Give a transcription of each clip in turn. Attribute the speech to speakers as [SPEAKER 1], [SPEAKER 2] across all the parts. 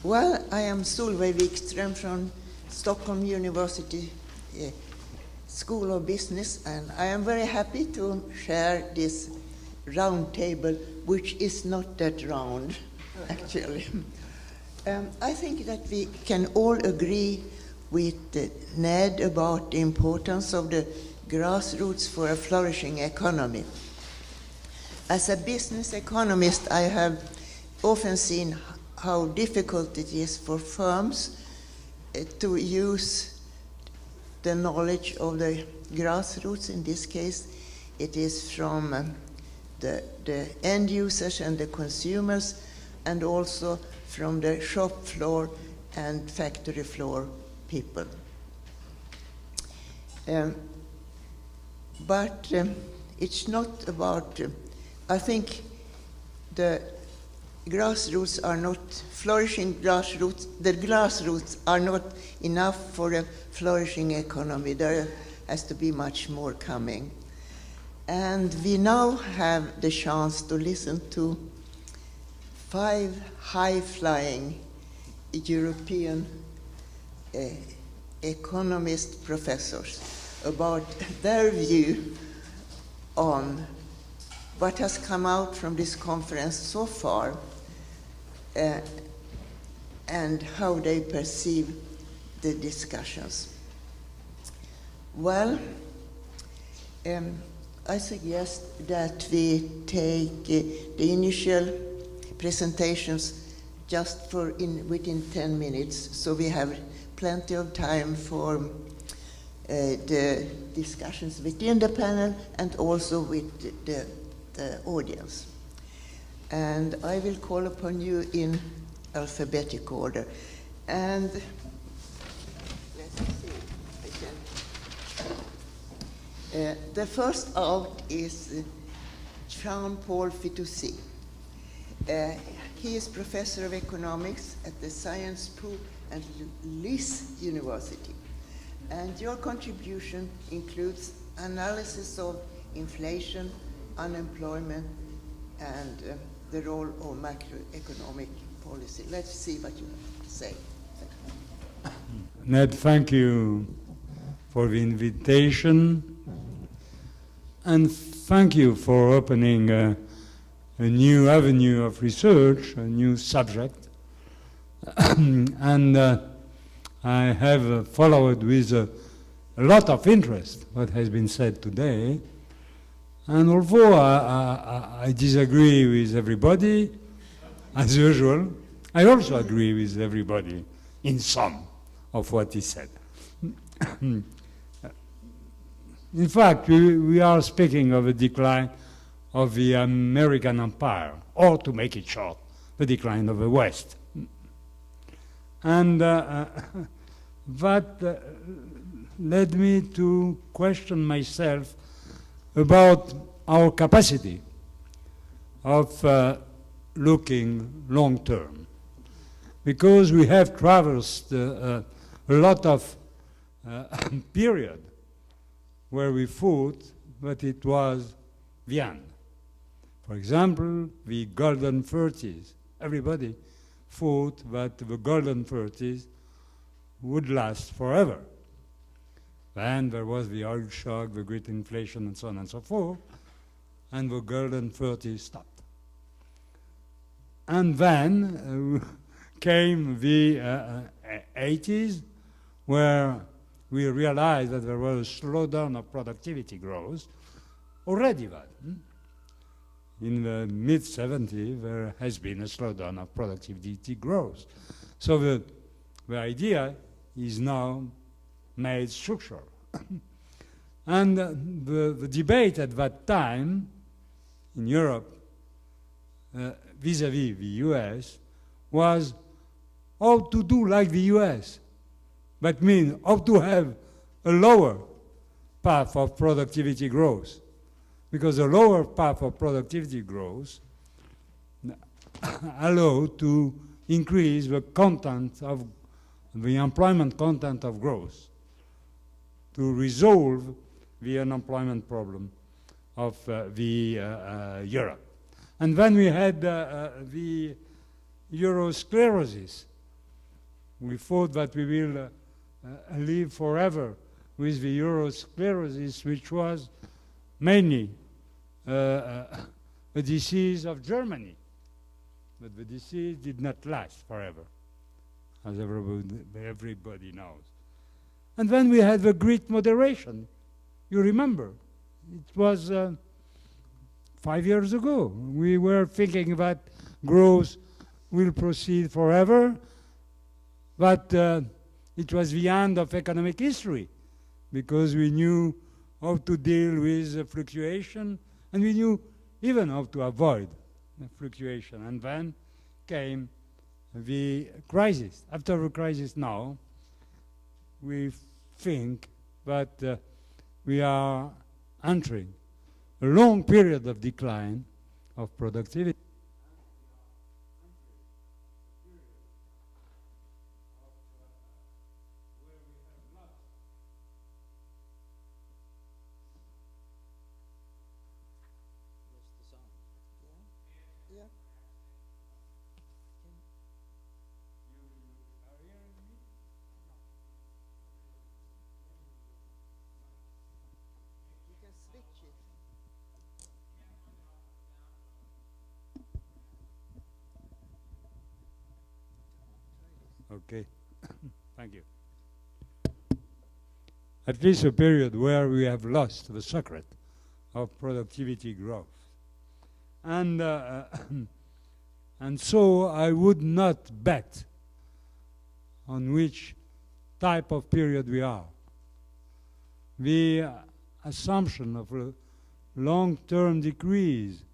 [SPEAKER 1] Well, I am Solveig Wikstrom from Stockholm University School of Business, and I am very happy to share this roundtable, which is not that round, actually. I think that we can all agree with Ned about the importance of the grassroots for a flourishing economy. As a business economist, I have often seen how difficult it is for firms to use the knowledge of the grassroots. In this case, it is from the end users and the consumers, and also from the shop floor and factory floor people. But it's not about, I think the grassroots are not, flourishing grassroots, the grassroots are not enough for a flourishing economy. There has to be much more coming. And we now have the chance to listen to 5 high-flying European economist professors about their view on what has come out from this conference so far and how they perceive the discussions. Well, I suggest that we take the initial presentations just within 10 minutes, so we have plenty of time for the discussions within the panel and also with the audience. And I will call upon you in alphabetic order. And let's see if I can. The first out is Jean-Paul Fitoussi. He is professor of economics at the Sciences Po and Lys University. And your contribution includes analysis of inflation, unemployment, and the role of macroeconomic policy. Let's see what you have to say.
[SPEAKER 2] Ned, thank you for the invitation. And thank you for opening a new avenue of research, a new subject. And I have followed with a lot of interest what has been said today. And although I disagree with everybody, as usual, I also agree with everybody in some of what is said. In fact, we are speaking of a decline of the American empire, or to make it short, the decline of the West. And that led me to question myself about our capacity of looking long term, because we have traversed a lot of period where we thought that it was the end. For example, the golden 30s. Everybody thought that the golden 30s would last forever. Then there was the oil shock, the great inflation, and so on and so forth, and the golden 30s stopped. And then came the 80s, where we realized that there was a slowdown of productivity growth. Already then, in the mid-70s, there has been a slowdown of productivity growth. So the idea is now made structural. And the debate at that time in Europe vis-à-vis the US was how to do like the US. That means how to have a lower path of productivity growth. Because a lower path of productivity growth allows to increase the content of the employment content of growth, to resolve the unemployment problem of Europe. And then we had the Eurosclerosis we thought that we will live forever with the Eurosclerosis, which was mainly a disease of Germany. But the disease did not last forever, as everybody knows. And then we had the Great Moderation. You remember? It was 5 years ago. We were thinking that growth will proceed forever, but it was the end of economic history, because we knew how to deal with fluctuation, and we knew even how to avoid the fluctuation. And then came the crisis. After the crisis now, we think that we are entering a long period of decline of productivity.
[SPEAKER 1] Yeah. You can switch it.
[SPEAKER 2] Okay, thank you. At least a period where we have lost the secret of productivity growth. And, and so I would not bet on which type of period we are. The assumption of a long-term decrease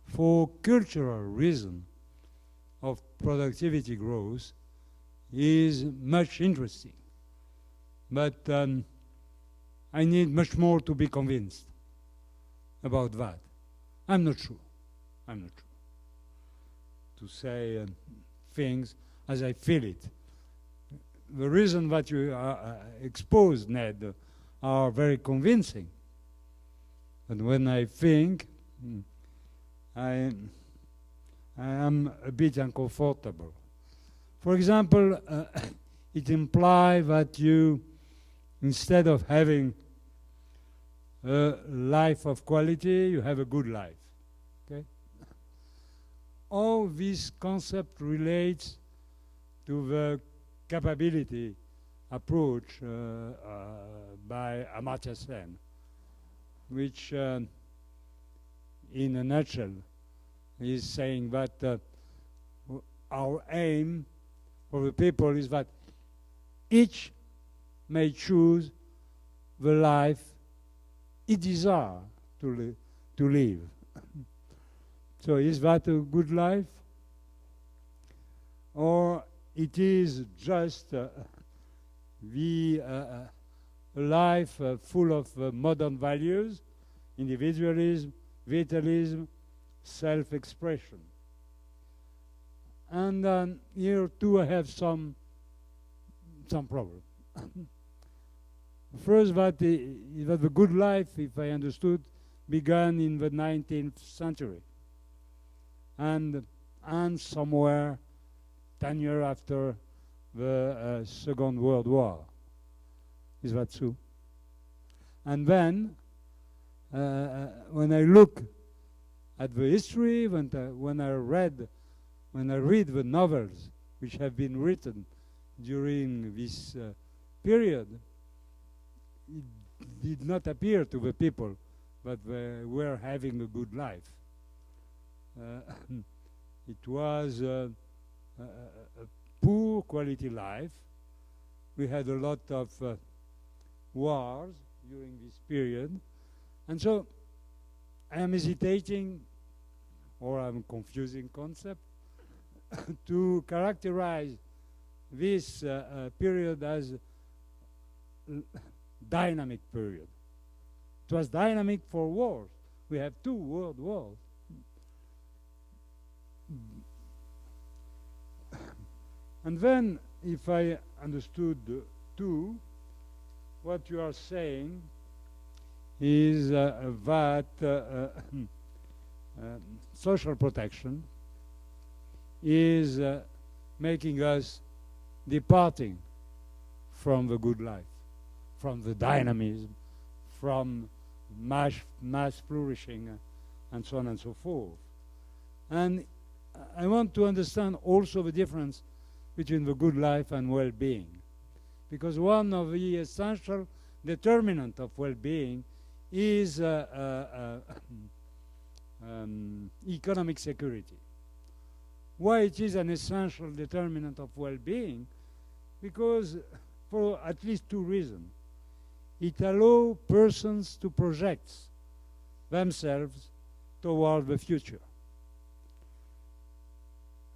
[SPEAKER 2] for cultural reason of productivity growth is much interesting. But I need much more to be convinced about that. I'm not sure. I'm not sure. To say things as I feel it. The reason that you exposed, Ned, are very convincing. But when I think, I am a bit uncomfortable. For example, it implies that you, instead of having a life of quality, you have a good life. Okay? All this concept relates to the capability approach by Amartya Sen, which in a nutshell is saying that our aim for the people is that each may choose the life it desires to live. So is that a good life? Or it is just the life full of modern values, individualism, vitalism, self-expression? And here too I have some problem. First, that the good life, if I understood, began in the 19th century and somewhere 10 years after the Second World War. Is that true? And then, when I look at the history, when I read the novels which have been written during this period, it did not appear to the people that they were having a good life. It was a poor quality life. We had a lot of wars during this period. And so I am hesitating, or I'm confusing concept, to characterize this period as dynamic period. It was dynamic for wars. We have 2 world wars. And then, if I understood too, what you are saying is that social protection is making us departing from the good life, from the dynamism, from mass flourishing, and so on and so forth. And I want to understand also the difference between the good life and well-being, because one of the essential determinants of well-being is economic security. Why it is an essential determinant of well-being? Because for at least two reasons. It allows persons to project themselves toward the future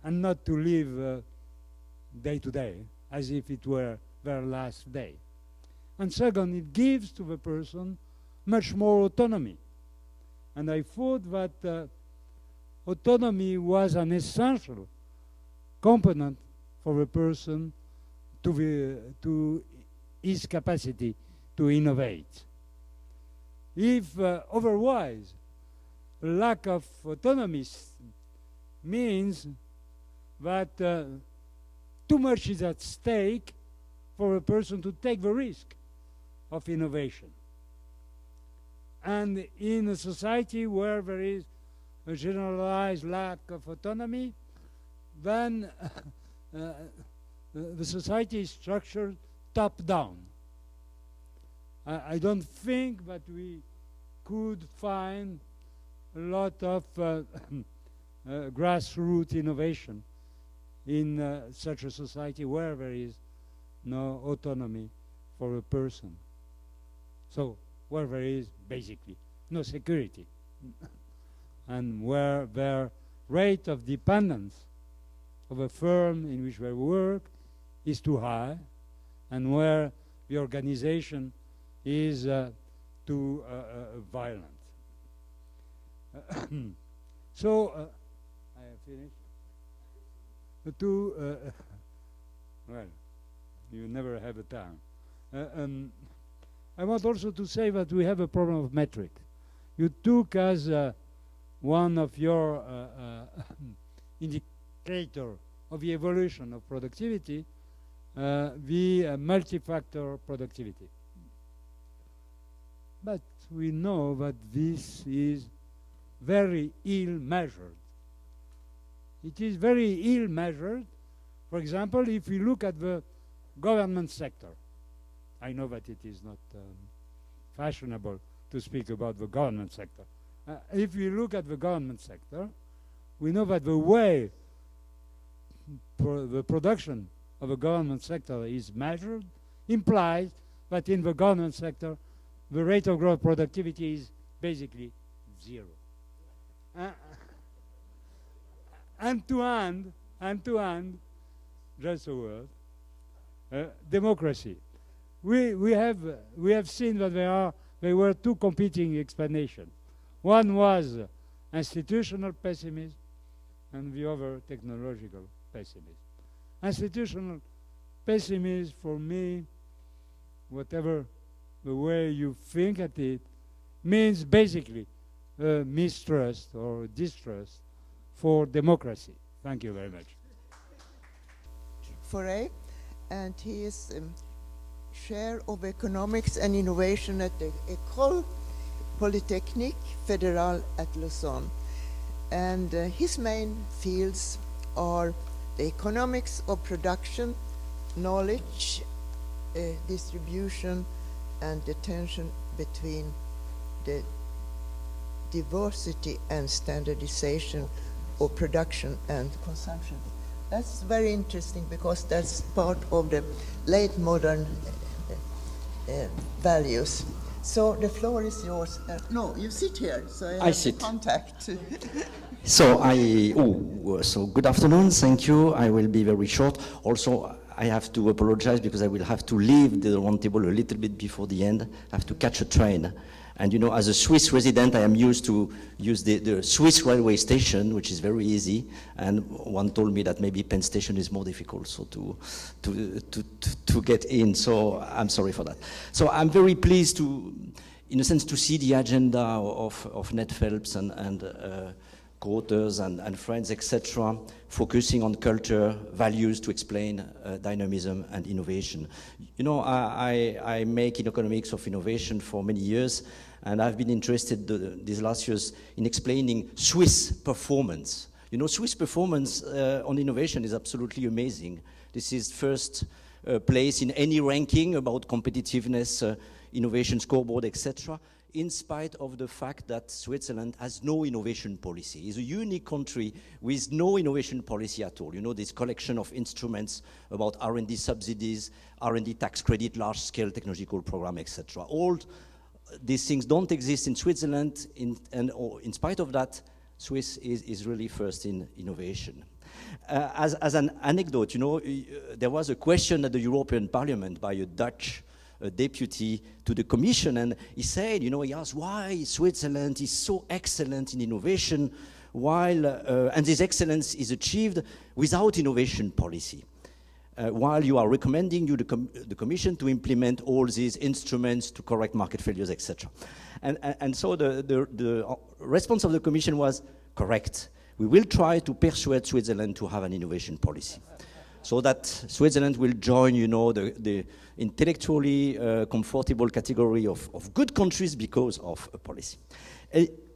[SPEAKER 2] and not to live day to day as if it were their last day. And second, it gives to the person much more autonomy. And I thought that autonomy was an essential component for a person to his capacity to innovate. If otherwise, lack of autonomy means that too much is at stake for a person to take the risk of innovation. And in a society where there is a generalized lack of autonomy, then the society is structured top-down. I don't think that we could find a lot of grassroots innovation in such a society where there is no autonomy for a person. So where there is basically no security and where their rate of dependence of a firm in which they work is too high, and where the organization is too violent. So, I have finished. Well, you never have a time. I want also to say that we have a problem of metric. You took as one of your indicator of the evolution of productivity the multi-factor productivity. But we know that this is very ill measured. It is very ill measured. For example, if we look at the government sector, I know that it is not fashionable to speak about the government sector. If we look at the government sector, we know that the way the production of the government sector is measured implies that in the government sector, the rate of growth productivity is basically zero. And to hand, just a word, democracy. We have seen that there were two competing explanations. One was institutional pessimism, and the other technological pessimism. Institutional pessimism, for me, whatever the way you think at it, means basically mistrust or distrust for democracy. Thank you very much.
[SPEAKER 1] Foray, and he is chair of economics and innovation at the École Polytechnique Fédérale at Lausanne. And his main fields are the economics of production, knowledge, distribution, and the tension between the diversity and standardization of production and consumption. That's very interesting because that's part of the late modern values. So the floor is yours. No, you sit here, so I sit. Contact.
[SPEAKER 3] So good afternoon, thank you. I will be very short. Also, I have to apologize because I will have to leave the roundtable a little bit before the end. I have to catch a train. And you know, as a Swiss resident, I am used to use the Swiss railway station, which is very easy. And one told me that maybe Penn Station is more difficult, so to get in. So I'm sorry for that. So I'm very pleased to, in a sense, to see the agenda of Ned Phelps and co-authors and friends, etc., focusing on culture, values to explain dynamism and innovation. You know, I make in economics of innovation for many years, and I've been interested these last years in explaining Swiss performance. You know, Swiss performance on innovation is absolutely amazing. This is first place in any ranking about competitiveness, innovation scoreboard, etc., in spite of the fact that Switzerland has no innovation policy. It's a unique country with no innovation policy at all. You know, this collection of instruments about R&D subsidies, R&D tax credit, large-scale technological program, etc. All these things don't exist in Switzerland, and in spite of that, Swiss is really first in innovation. As an anecdote, you know, there was a question at the European Parliament by a Dutch deputy to the Commission, and he said, you know, he asked why Switzerland is so excellent in innovation, while and this excellence is achieved without innovation policy, while you are recommending the Commission to implement all these instruments to correct market failures, etc. And so the response of the Commission was correct. We will try to persuade Switzerland to have an innovation policy, so that Switzerland will join, you know, the intellectually comfortable category of good countries because of a policy.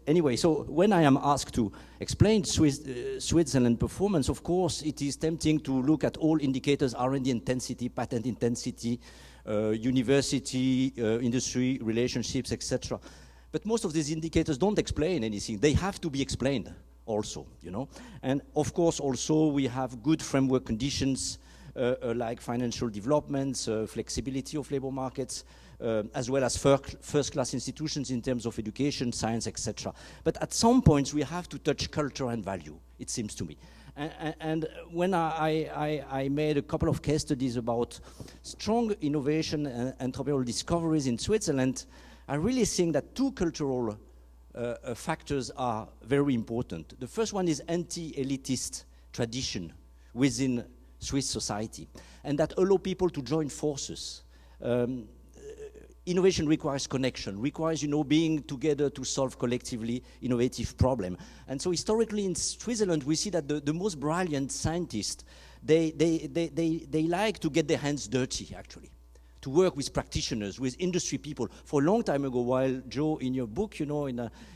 [SPEAKER 3] Anyway, so when I am asked to explain Switzerland performance, of course, it is tempting to look at all indicators, R&D intensity, patent intensity, university, industry, relationships, etc. But most of these indicators don't explain anything. They have to be explained also, you know. And of course, also, we have good framework conditions like financial developments, flexibility of labor markets, as well as first-class institutions in terms of education, science, etc. But at some points, we have to touch culture and value, it seems to me. And when I made a couple of case studies about strong innovation and entrepreneurial discoveries in Switzerland, I really think that two cultural factors are very important. The first one is anti-elitist tradition within Swiss society, and that allow people to join forces. Innovation requires connection, requires, you know, being together to solve collectively innovative problem. And so historically in Switzerland, we see that the most brilliant scientists, they like to get their hands dirty, actually, to work with practitioners, with industry people. For a long time ago, while Joe, in your book, you know,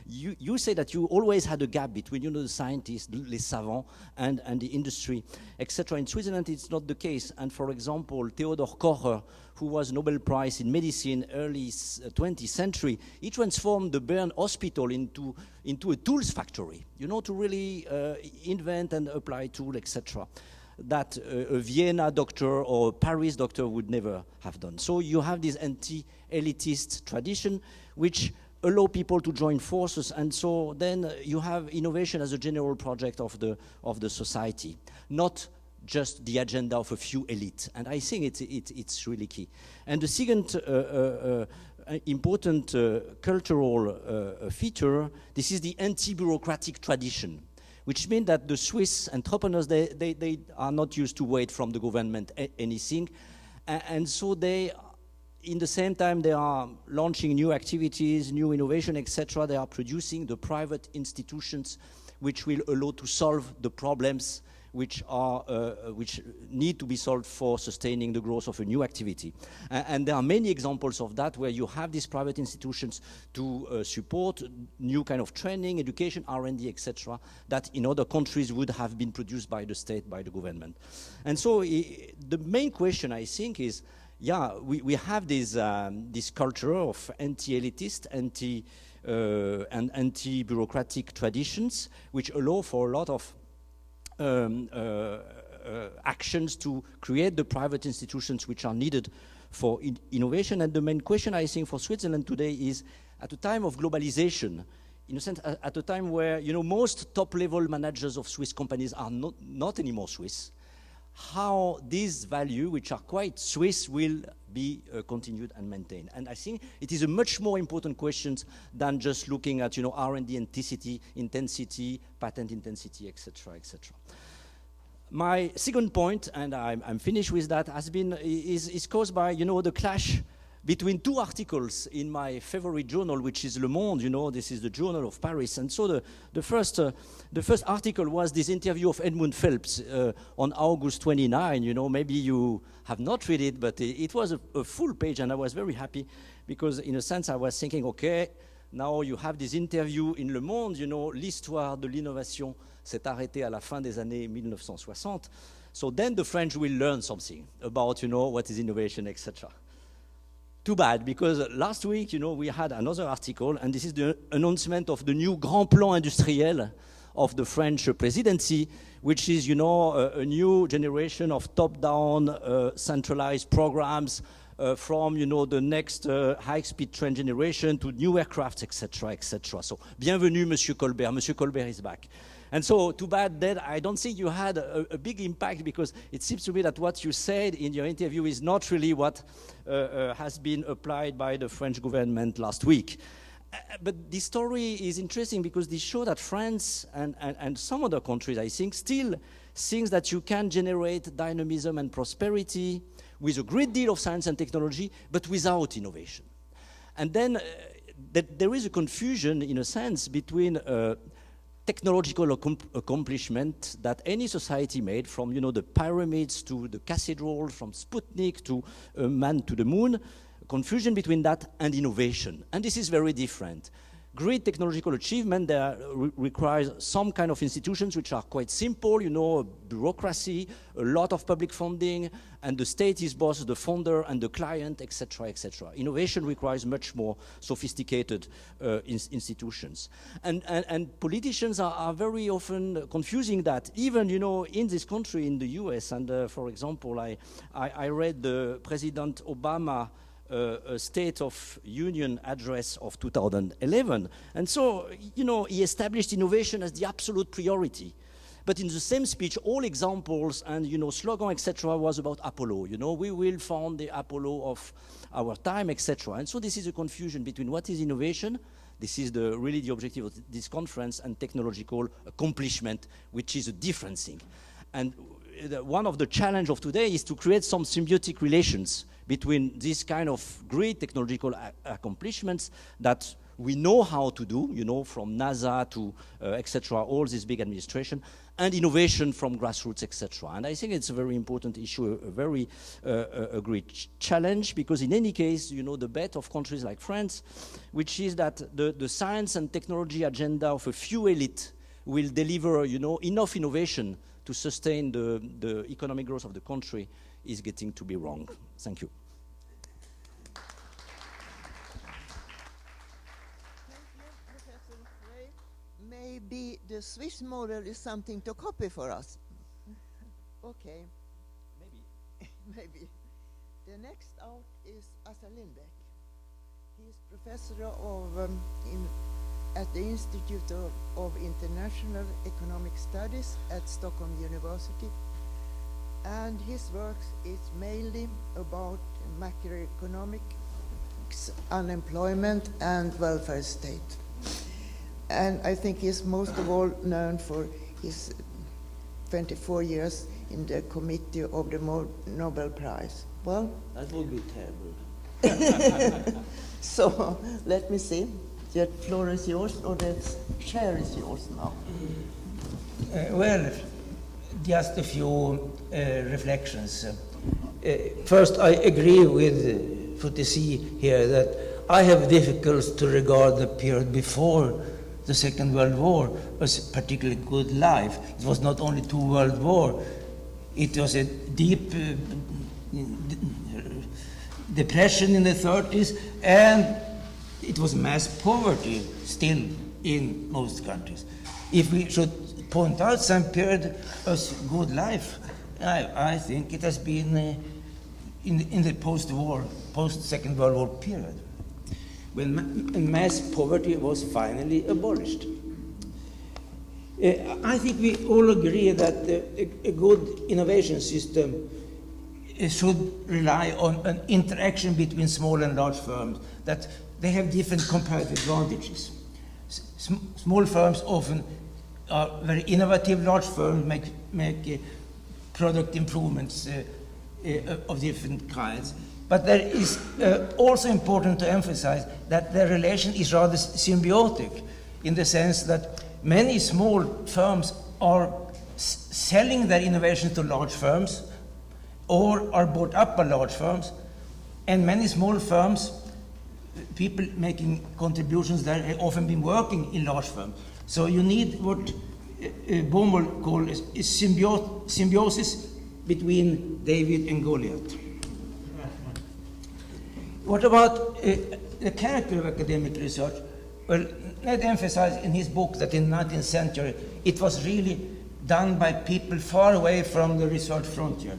[SPEAKER 3] you say that you always had a gap between, you know, the scientists, les savants, and the industry, etc. In Switzerland, it's not the case. And for example, Theodor Kocher, who was Nobel Prize in medicine early 20th century, he transformed the Bern hospital into a tools factory, you know, to really invent and apply tools, etc. that a Vienna doctor or a Paris doctor would never have done. So you have this anti-elitist tradition which allow people to join forces, and so then you have innovation as a general project of the society, not just the agenda of a few elite. And I think it's really key. And the second important cultural feature, this is the anti-bureaucratic tradition, which means that the Swiss entrepreneurs, they are not used to wait from the government anything. And so they, in the same time, they are launching new activities, new innovation, etc. They are producing the private institutions which will allow to solve the problems which need to be solved for sustaining the growth of a new activity. And there are many examples of that where you have these private institutions to support new kind of training, education, R&D, etc., that in other countries would have been produced by the state, by the government. And so the main question, I think, is, yeah, we have this culture of anti-elitist, and anti-bureaucratic traditions, which allow for a lot of actions to create the private institutions which are needed for innovation. And the main question, I think, for Switzerland today is, at a time of globalization, in a sense, at a time where, you know, most top-level managers of Swiss companies are not anymore Swiss, how these values, which are quite Swiss, will be continued and maintained. And I think it is a much more important question than just looking at, you know, R&D intensity, patent intensity, etc., etc. My second point, and I'm finished with that, is caused by, you know, the clash between two articles in my favorite journal, which is Le Monde. You know, this is the Journal of Paris. And so the first article was this interview of Edmund Phelps on August 29. You know, maybe you have not read it, but it was a full page, and I was very happy because, in a sense, I was thinking, okay, now you have this interview in Le Monde. You know, l'histoire de l'innovation s'est arrêtée à la fin des années 1960. So then the French will learn something about, you know, what is innovation, etc. Too bad, because last week, you know, we had another article, and this is the announcement of the new Grand Plan Industriel of the French presidency, which is, you know, a new generation of top-down centralized programs from, you know, the next high-speed train generation to new aircrafts, etc., etc. So, bienvenue, Monsieur Colbert. Monsieur Colbert is back. And so, too bad that I don't think you had a big impact, because it seems to me that what you said in your interview is not really what has been applied by the French government last week. But this story is interesting because this shows that France and some other countries, I think, still think that you can generate dynamism and prosperity with a great deal of science and technology, but without innovation. And then there is a confusion, in a sense, between technological accomplishment that any society made, from, you know, the pyramids to the cathedral, from Sputnik to man to the moon, confusion between that and innovation. And this is very different. Great technological achievement there requires some kind of institutions which are quite simple, you know, bureaucracy, a lot of public funding, and the state is both the funder and the client, etc., etc. Innovation requires much more sophisticated institutions. And politicians are very often confusing that. Even, you know, in this country, in the US, and for example, I read the President Obama a State of Union address of 2011. And so, you know, he established innovation as the absolute priority. But in the same speech, all examples and, you know, slogan, etc., was about Apollo. You know, we will found the Apollo of our time, etc. And so this is a confusion between what is innovation, this is really the objective of this conference, and technological accomplishment, which is a different thing. And one of the challenges of today is to create some symbiotic relations between this kind of great technological accomplishments that we know how to do, you know, from NASA to etc., all this big administration, and innovation from grassroots, etc. And I think it's a very important issue, a very a great challenge, because in any case, you know, the bet of countries like France, which is that the science and technology agenda of a few elite will deliver, you know, enough innovation to sustain the economic growth of the country, is getting to be wrong. Thank you.
[SPEAKER 1] Maybe the Swiss model is something to copy for us. Okay.
[SPEAKER 3] Maybe.
[SPEAKER 1] Maybe. The next out is Assar Lindbeck. He is professor of at the Institute of International Economic Studies at Stockholm University, and his work is mainly about macroeconomics, unemployment, and welfare state. And I think he's most of all known for his 24 years in the committee of the Nobel Prize. Well,
[SPEAKER 4] that would be terrible.
[SPEAKER 1] So let me see. The floor is yours, or the chair is yours now.
[SPEAKER 4] Well, just a few reflections. First, I agree with Fitoussi here that I have difficulties to regard the period before the Second World War as a particularly good life. It was not only 2 world wars, it was a deep depression in the 30s, and it was mass poverty still in most countries. If we should point out some period as good life, I think it has been in the post-war, post-Second World War period, when mass poverty was finally abolished. I think we all agree that a good innovation system should rely on an interaction between small and large firms, that they have different comparative advantages. Small firms often are very innovative, large firms make product improvements of different kinds. But there is also important to emphasize that the relation is rather symbiotic, in the sense that many small firms are selling their innovations to large firms or are bought up by large firms, and many small firms, people making contributions there, have often been working in large firms. So you need what Baumol calls is symbiosis between David and Goliath. What about the character of academic research? Well, Ned emphasized in his book that in the 19th century it was really done by people far away from the research frontier.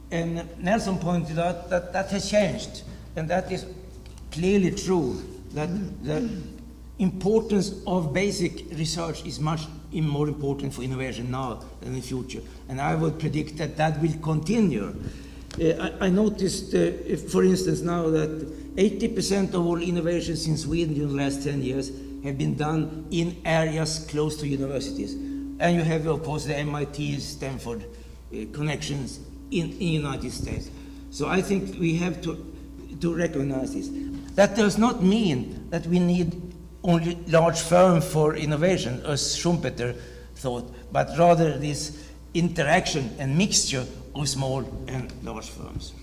[SPEAKER 4] And Nelson pointed out that that has changed, and that is clearly true, that the importance of basic research is much more important for innovation now than in the future. And I would predict that that will continue. I noticed, for instance, now that 80% of all innovations in Sweden in the last 10 years have been done in areas close to universities. And you have, of course, the MIT, Stanford connections in the United States. So I think we have to recognize this. That does not mean that we need only large firms for innovation, as Schumpeter thought, but rather this interaction and mixture of small and large firms.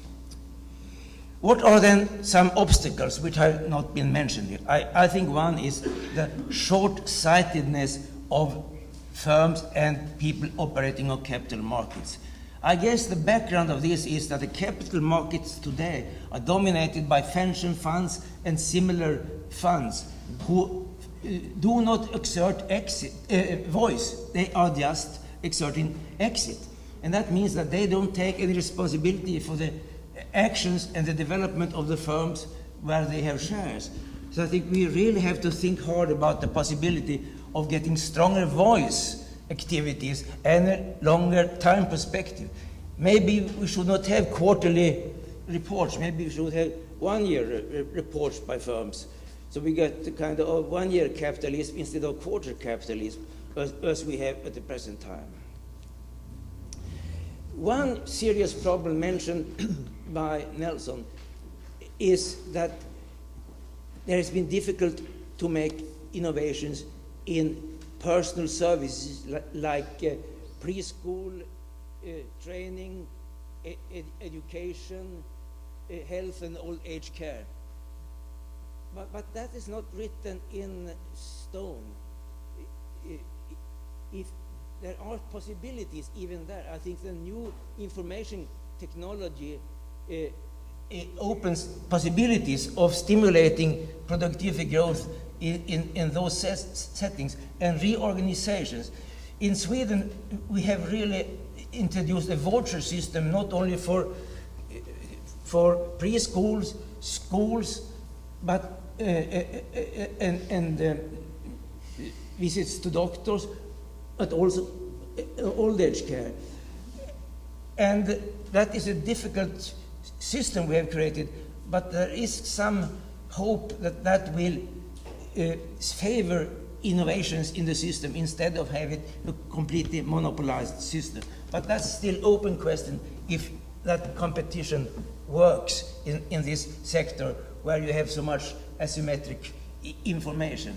[SPEAKER 4] What are then some obstacles which have not been mentioned here? I think one is the short-sightedness of firms and people operating on capital markets. I guess the background of this is that the capital markets today are dominated by pension funds and similar funds who do not exert voice. They are just exerting exit. And that means that they don't take any responsibility for the actions and the development of the firms where they have shares. So I think we really have to think hard about the possibility of getting stronger voice activities and a longer time perspective. Maybe we should not have quarterly reports. Maybe we should have one-year reports by firms. So we get the kind of one-year capitalism instead of quarter capitalism as we have at the present time. One serious problem mentioned by Nelson is that there has been difficult to make innovations in personal services like preschool, training, education, health and old age care. But that is not written in stone. If there are possibilities even there, I think the new information technology opens possibilities of stimulating productivity growth in those settings and reorganizations. In Sweden, we have really introduced a voucher system not only for preschools, schools, but visits to doctors, but also old age care. And that is a difficult system we have created, but there is some hope that that will favor innovations in the system instead of having a completely monopolized system. But that's still open question if that competition works in this sector where you have so much asymmetric information.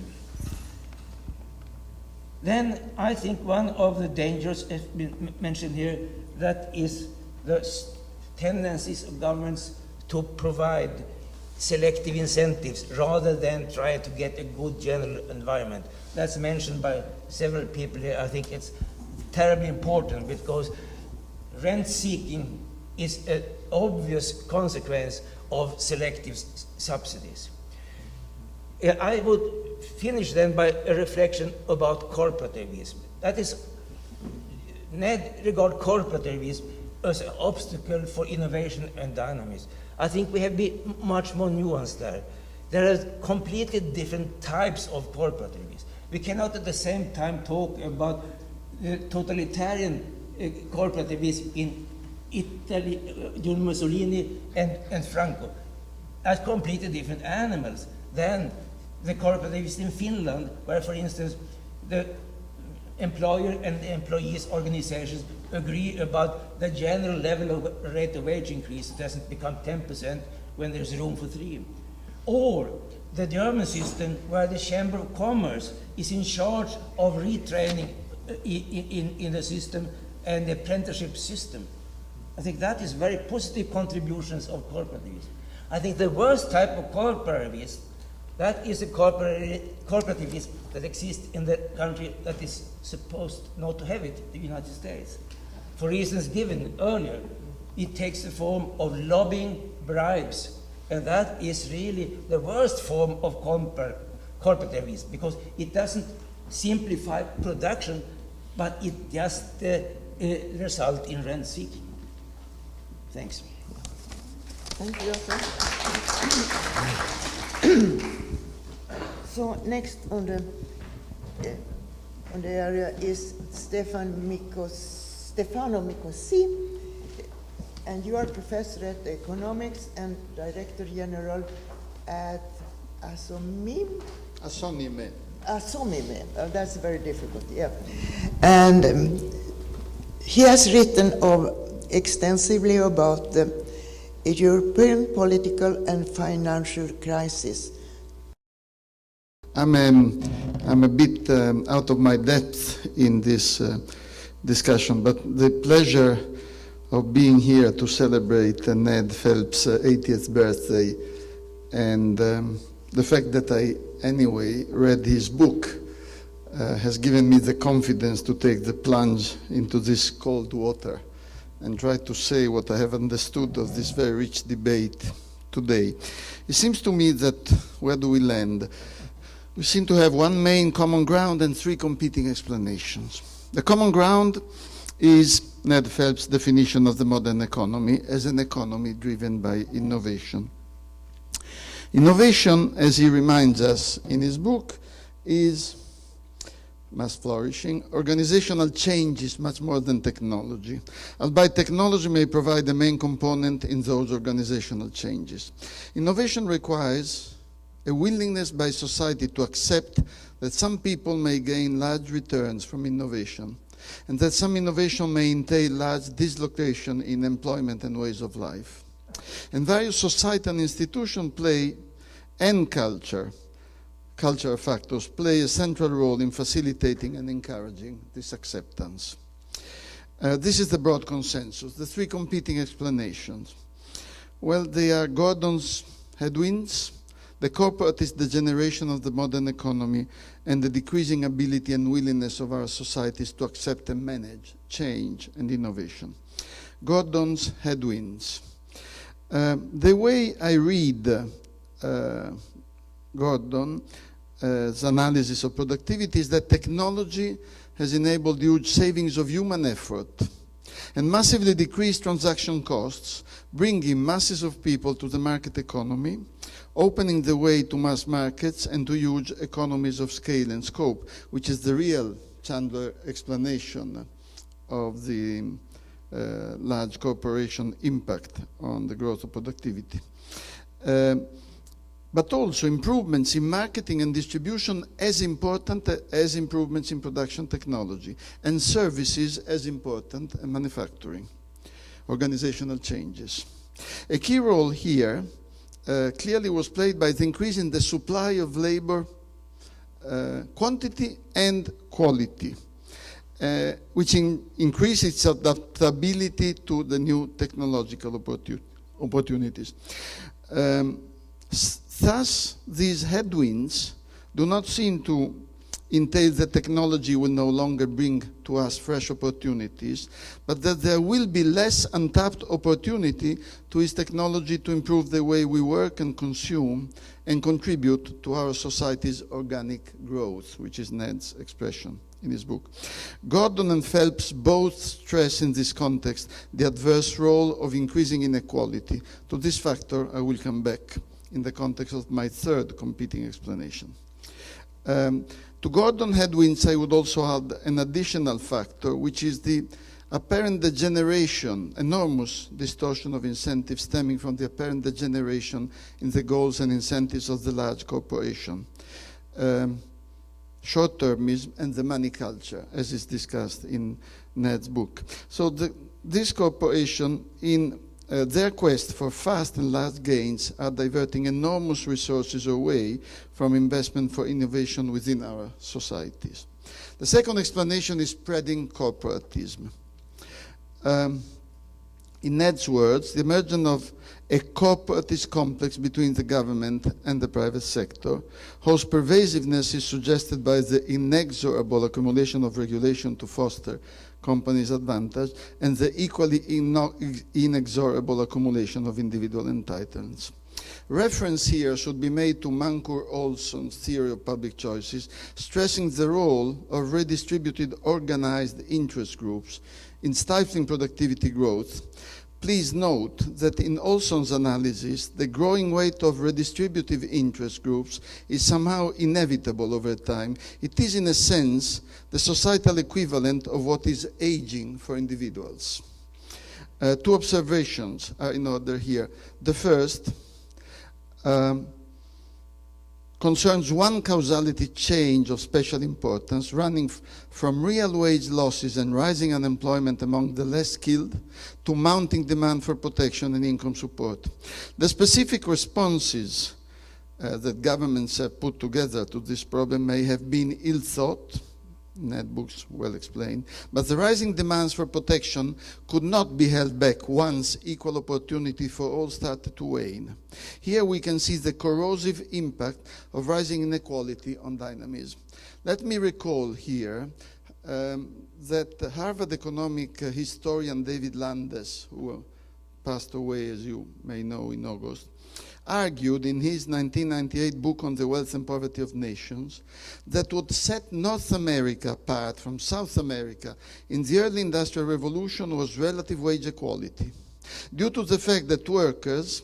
[SPEAKER 4] Then I think one of the dangers has been mentioned here, that is the tendencies of governments to provide selective incentives rather than try to get a good general environment. That's mentioned by several people here. I think it's terribly important because rent seeking is an obvious consequence of selective subsidies. I would finish then by a reflection about corporativism. That is, Ned regard corporativism as an obstacle for innovation and dynamism. I think we have been much more nuanced there. There are completely different types of corporativism. We cannot at the same time talk about totalitarian corporativism in Italy, Mussolini and Franco as completely different animals than the corporativism in Finland, where, for instance, the employer and the employees' organizations agree about the general level of rate of wage increase doesn't become 10% when there's room for 3%. Or the German system where the Chamber of Commerce is in charge of retraining in the system and the apprenticeship system. I think that is very positive contributions of corporativism. I think the worst type of corporativism, that is a corporativism that exists in the country that is supposed not to have it, the United States. For reasons given earlier, it takes the form of lobbying, bribes, and that is really the worst form of corporativism because it doesn't simplify production, but it just results in rent seeking. Thanks.
[SPEAKER 1] Thank you, Assar. So next on the area is Stefano Micossi, and you are professor at economics and director general at Assonime. Oh, that's very difficult, yeah. And he has written extensively about the European political and financial crisis.
[SPEAKER 5] I'm a bit out of my depth in this discussion, but the pleasure of being here to celebrate Ned Phelps' 80th birthday and the fact that I anyway read his book has given me the confidence to take the plunge into this cold water and try to say what I have understood of this very rich debate today. It seems to me that, where do we land? We seem to have one main common ground and 3 competing explanations. The common ground is Ned Phelps' definition of the modern economy as an economy driven by innovation. Innovation, as he reminds us in his book, is mass flourishing. Organizational change is much more than technology, albeit technology may provide the main component in those organizational changes. Innovation requires a willingness by society to accept that some people may gain large returns from innovation, and that some innovation may entail large dislocation in employment and ways of life. And various societal institutions and cultural factors play a central role in facilitating and encouraging this acceptance. This is the broad consensus. The 3 competing explanations. Well, they are Gordon's headwinds, the corporatist degeneration of the modern economy, and the decreasing ability and willingness of our societies to accept and manage change and innovation. Gordon's headwinds. The way I read Gordon's analysis of productivity is that technology has enabled huge savings of human effort and massively decreased transaction costs, bringing masses of people to the market economy, opening the way to mass markets and to huge economies of scale and scope, which is the real Chandler explanation of the large corporation impact on the growth of productivity. But also improvements in marketing and distribution as important as improvements in production technology, and services as important as manufacturing, organizational changes. A key role here clearly was played by the increase in the supply of labor, quantity and quality, which increased its adaptability to the new technological opportunities. Thus, these headwinds do not seem to entail that technology will no longer bring to us fresh opportunities, but that there will be less untapped opportunity to use technology to improve the way we work and consume and contribute to our society's organic growth, which is Ned's expression in his book. Gordon and Phelps both stress in this context the adverse role of increasing inequality. To this factor, I will come back in the context of my 3rd competing explanation. To Gordon headwinds, I would also add an additional factor, which is the apparent degeneration, enormous distortion of incentives stemming from the apparent degeneration in the goals and incentives of the large corporation. short-termism, and the money culture, as is discussed in Ned's book. So this corporation, in their quest for fast and large gains, are diverting enormous resources away from investment for innovation within our societies. The second explanation is spreading corporatism. In Ned's words, the emergence of a corporatist complex between the government and the private sector, whose pervasiveness is suggested by the inexorable accumulation of regulation to foster companies' advantage, and the equally inexorable accumulation of individual entitlements. Reference here should be made to Mancur-Olson's theory of public choices, stressing the role of redistributed organized interest groups in stifling productivity growth. Please note that in Olson's analysis, the growing weight of redistributive interest groups is somehow inevitable over time. It is, in a sense, the societal equivalent of what is aging for individuals. Two observations are in order here. The first concerns one causality change of special importance, running from real wage losses and rising unemployment among the less skilled to mounting demand for protection and income support. The specific responses that governments have put together to this problem may have been ill-thought, Ned books well explained, but the rising demands for protection could not be held back once equal opportunity for all started to wane. Here we can see the corrosive impact of rising inequality on dynamism. Let me recall here that Harvard economic historian David Landes, who passed away, as you may know, in August, argued in his 1998 book on the wealth and poverty of nations that what set North America apart from South America in the early Industrial Revolution was relative wage equality, due to the fact that workers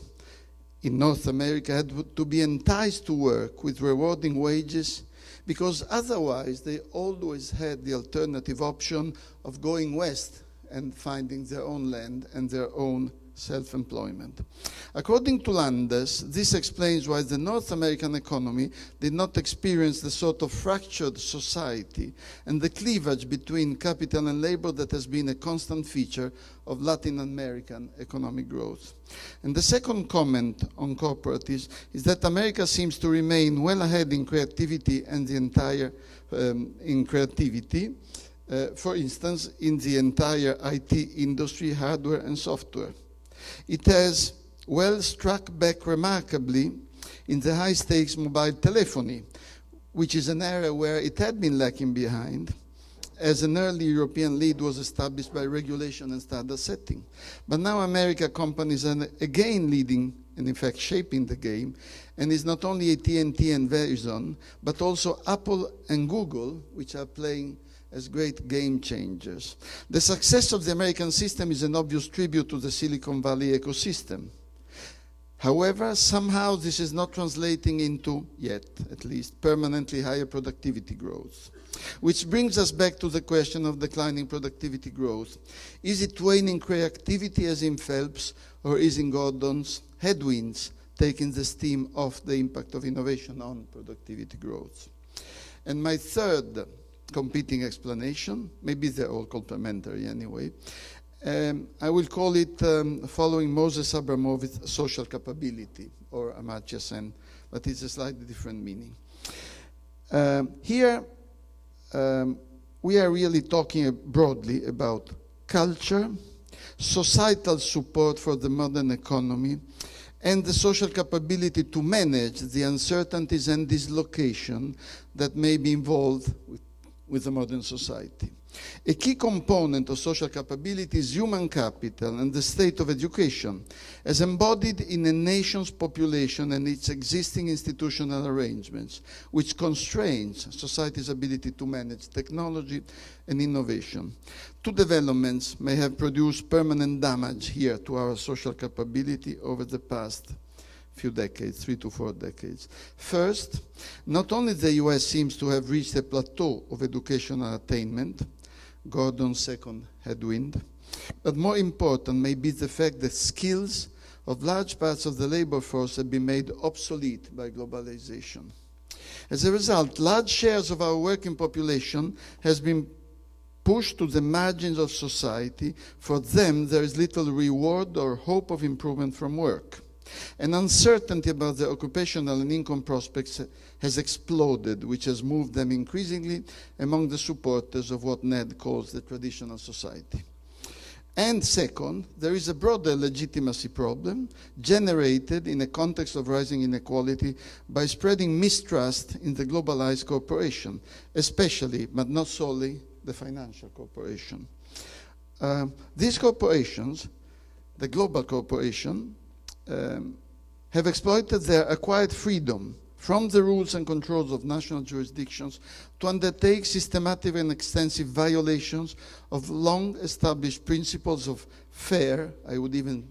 [SPEAKER 5] in North America had to be enticed to work with rewarding wages, because otherwise they always had the alternative option of going west and finding their own land and their own self-employment. According to Landes, this explains why the North American economy did not experience the sort of fractured society and the cleavage between capital and labor that has been a constant feature of Latin American economic growth. And the second comment on corporatism is that America seems to remain well ahead in creativity and the entire for instance, in the entire IT industry, hardware and software. It has well struck back remarkably in the high-stakes mobile telephony, which is an area where it had been lacking behind, as an early European lead was established by regulation and standard setting. But now American companies are again leading and in fact shaping the game, and it's not only AT&T and Verizon, but also Apple and Google, which are playing as great game changers. The success of the American system is an obvious tribute to the Silicon Valley ecosystem. However, somehow this is not translating into, yet at least, permanently higher productivity growth. Which brings us back to the question of declining productivity growth. Is it waning creativity as in Phelps, or is in Gordon's headwinds taking the steam off the impact of innovation on productivity growth? And my third competing explanation, maybe they're all complementary anyway, I will call it, following Moses Abramovich's social capability, or Amartya Sen, but it's a slightly different meaning. Here, we are really talking broadly about culture, societal support for the modern economy, and the social capability to manage the uncertainties and dislocation that may be involved with the modern society. A key component of social capability is human capital and the state of education, as embodied in a nation's population and its existing institutional arrangements, which constrains society's ability to manage technology and innovation. Two developments may have produced permanent damage here to our social capability over the past few decades, 3 to 4 decades. First, not only the US seems to have reached a plateau of educational attainment, Gordon's second headwind, but more important may be the fact that skills of large parts of the labor force have been made obsolete by globalization. As a result, large shares of our working population has been pushed to the margins of society. For them, there is little reward or hope of improvement from work. And uncertainty about their occupational and income prospects has exploded, which has moved them increasingly among the supporters of what Ned calls the traditional society. And second, there is a broader legitimacy problem generated in a context of rising inequality by spreading mistrust in the globalized corporation, especially, but not solely, the financial corporation. These corporations, the global corporation, have exploited their acquired freedom from the rules and controls of national jurisdictions to undertake systematic and extensive violations of long-established principles of fair, I would even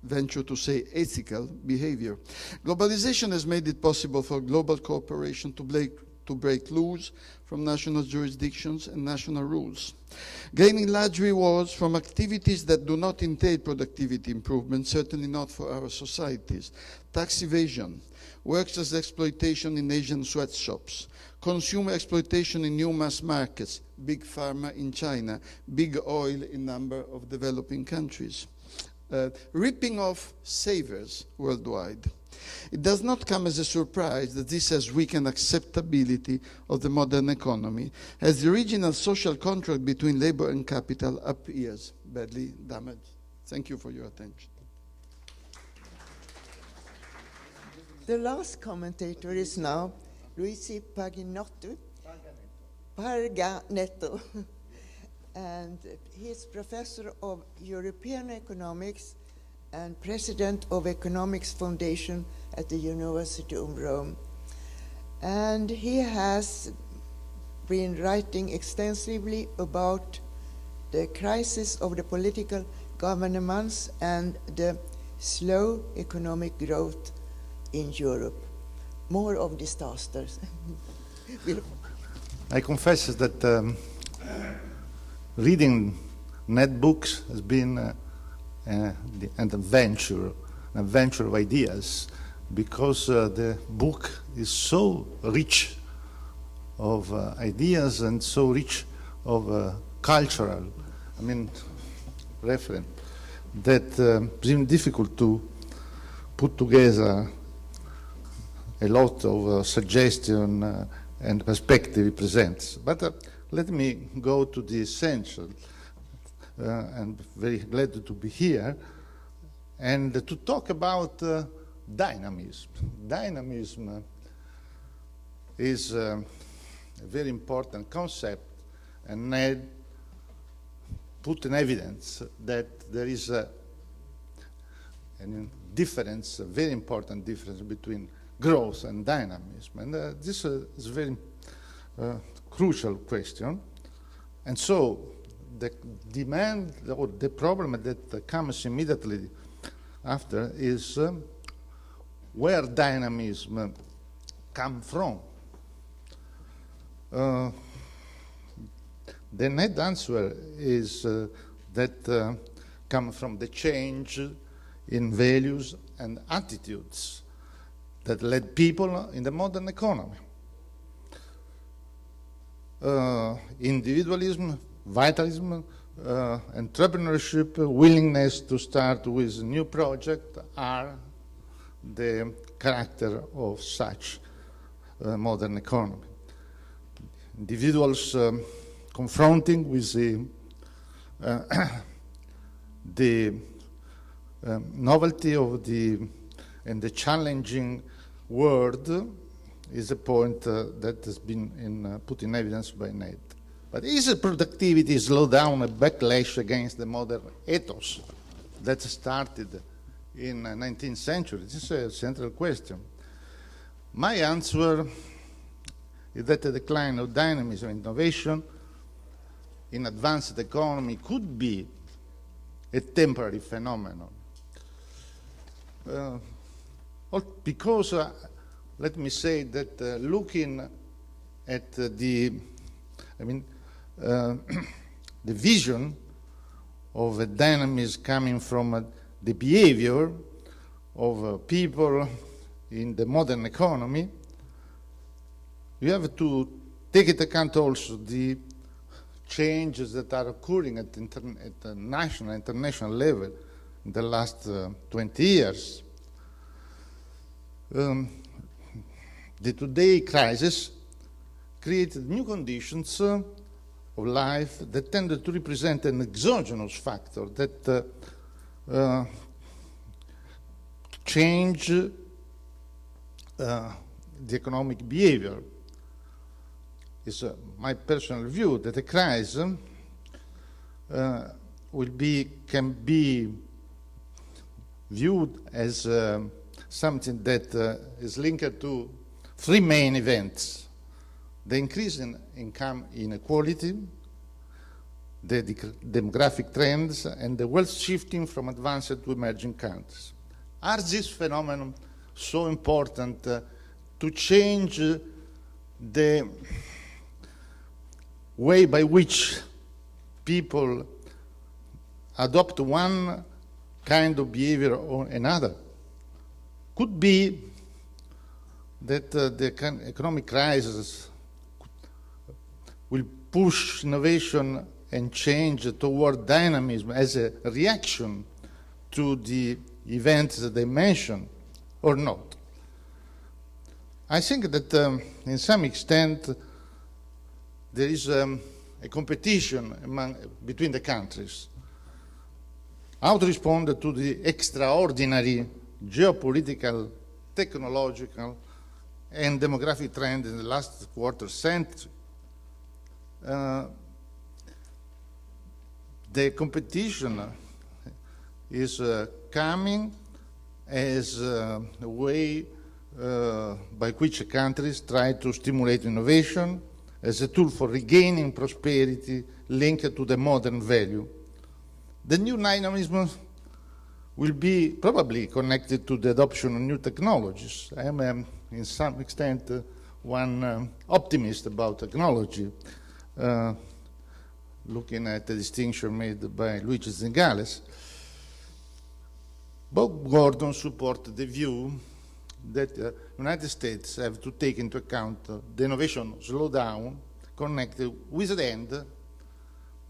[SPEAKER 5] venture to say ethical, behavior. Globalization has made it possible for global cooperation to break loose from national jurisdictions and national rules, gaining large rewards from activities that do not entail productivity improvement, certainly not for our societies. Tax evasion, workers' exploitation in Asian sweatshops, consumer exploitation in new mass markets, big pharma in China, big oil in a number of developing countries, ripping off savers worldwide. It does not come as a surprise that this has weakened acceptability of the modern economy, as the original social contract between labor and capital appears badly damaged. Thank you for your attention.
[SPEAKER 1] The last commentator is now Luigi Paganetto. And he's professor of European economics and president of Economics Foundation at the University of Rome. And he has been writing extensively about the crisis of the political governments and the slow economic growth in Europe. More of disasters.
[SPEAKER 6] I confess that reading Ned books has been an adventure of ideas, because the book is so rich of ideas and so rich of cultural, reference, that seems difficult to put together a lot of suggestion and perspective it presents. But let me go to the essential. I'm very glad to be here and to talk about dynamism. Dynamism is a very important concept, and Ned put in evidence that there is a difference, a very important difference between growth and dynamism. And this is a very crucial question. And so the demand or the problem that comes immediately after is where dynamism come from. The net answer is that come from the change in values and attitudes that led people in the modern economy. Individualism, vitalism, entrepreneurship, willingness to start with a new project are the character of such modern economy. Individuals confronting with the novelty of and the challenging world is a point that has been put in evidence by Ned. But is productivity slow down a backlash against the modern ethos that started in the 19th century? This is a central question. My answer is that the decline of dynamism and innovation in advanced economy could be a temporary phenomenon. Because, let me say that looking at the vision of a dynamism coming from the behavior of people in the modern economy, you have to take into account also the changes that are occurring at the national and international level in the last 20 years. The today crisis created new conditions of life that tended to represent an exogenous factor that change the economic behavior. It's my personal view that a crisis can be viewed as something that is linked to three main events: the increase in income inequality, the demographic trends, and the wealth shifting from advanced to emerging countries. Are these phenomena so important to change the way by which people adopt one kind of behavior or another? Could be that the economic crisis will push innovation and change toward dynamism as a reaction to the events that they mentioned, or not. I think that in some extent there is a competition between the countries. How to respond to the extraordinary geopolitical, technological, and demographic trend in the last quarter century. The competition is coming as a way by which countries try to stimulate innovation as a tool for regaining prosperity linked to the modern value. The new dynamism will be probably connected to the adoption of new technologies. I am, in some extent, one optimist about technology, looking at the distinction made by Luigi Zingales. Bob Gordon supported the view that the United States have to take into account the innovation slowdown connected with the end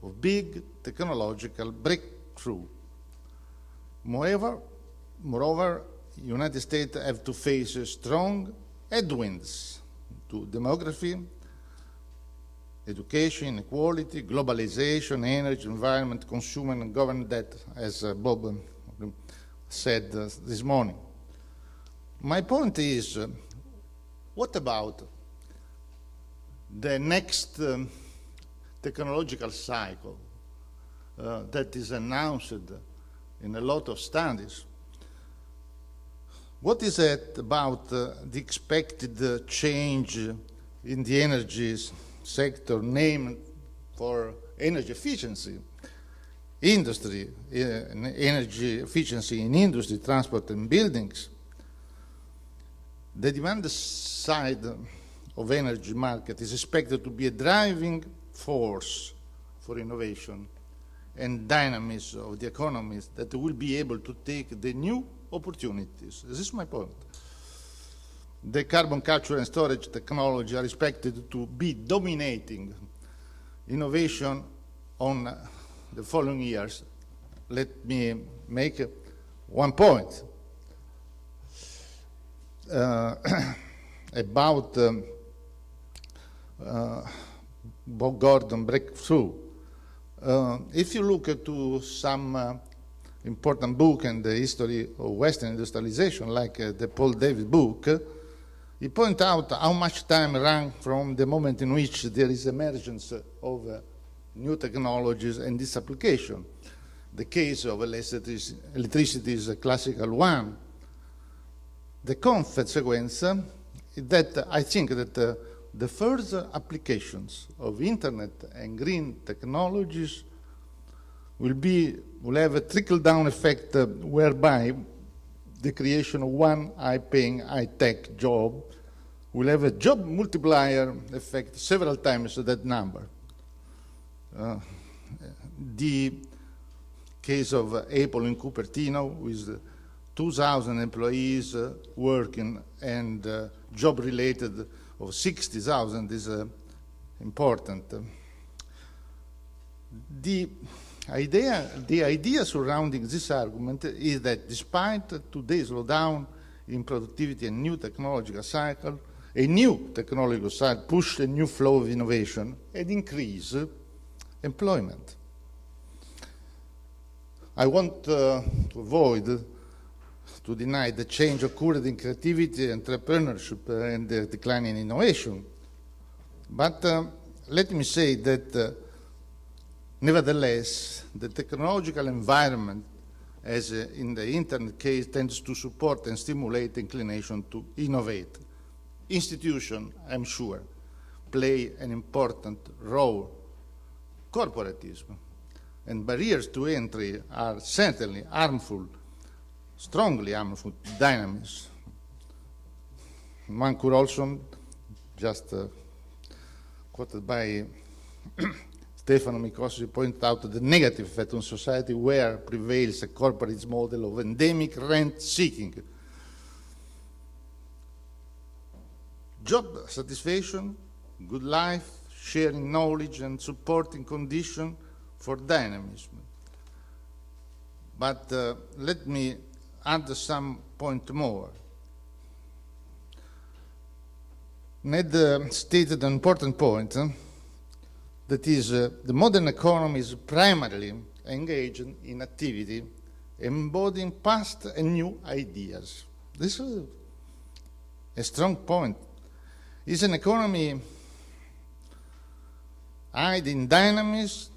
[SPEAKER 6] of big technological breakthrough. Moreover, the United States have to face strong headwinds to demography, education, inequality, globalization, energy, environment, consumer, and government debt, as Bob said this morning. My point is, what about the next technological cycle that is announced in a lot of studies? What is it about the expected change in the energy sector, named for energy efficiency, industry, energy efficiency in industry, transport, and buildings? The demand side of energy market is expected to be a driving force for innovation and dynamism of the economies that will be able to take the new opportunities. This is my point. The carbon capture and storage technology are expected to be dominating innovation on the following years. Let me make one point about Bob Gordon breakthrough. If you look to some important book in the history of Western industrialization, like the Paul Davies book, he points out how much time ran from the moment in which there is emergence of new technologies and this application. The case of electricity is a classical one. The consequence is that I think that the further applications of internet and green technologies will have a trickle-down effect whereby the creation of one high-paying, high-tech job will have a job multiplier effect several times that number. The case of Apple in Cupertino with 2,000 employees working and job-related of 60,000 is important. The idea surrounding this argument is that despite today's slowdown in productivity and new technological cycle, a new technological cycle pushed a new flow of innovation and increase employment. I want to avoid to deny the change occurred in creativity, entrepreneurship, and the decline in innovation. But let me say that nevertheless, the technological environment, as in the internet case, tends to support and stimulate inclination to innovate. Institutions, I'm sure, play an important role. Corporatism and barriers to entry are certainly harmful, strongly harmful to dynamism. One could also, just quoted by Stefano Micossi, point out the negative effect on society where prevails a corporate model of endemic rent-seeking. Job satisfaction, good life, sharing knowledge and supporting condition for dynamism. But let me add some point more. Ned stated an important point, that is, the modern economy is primarily engaged in activity embodying past and new ideas. This is a strong point. It's an economy hide in dynamism,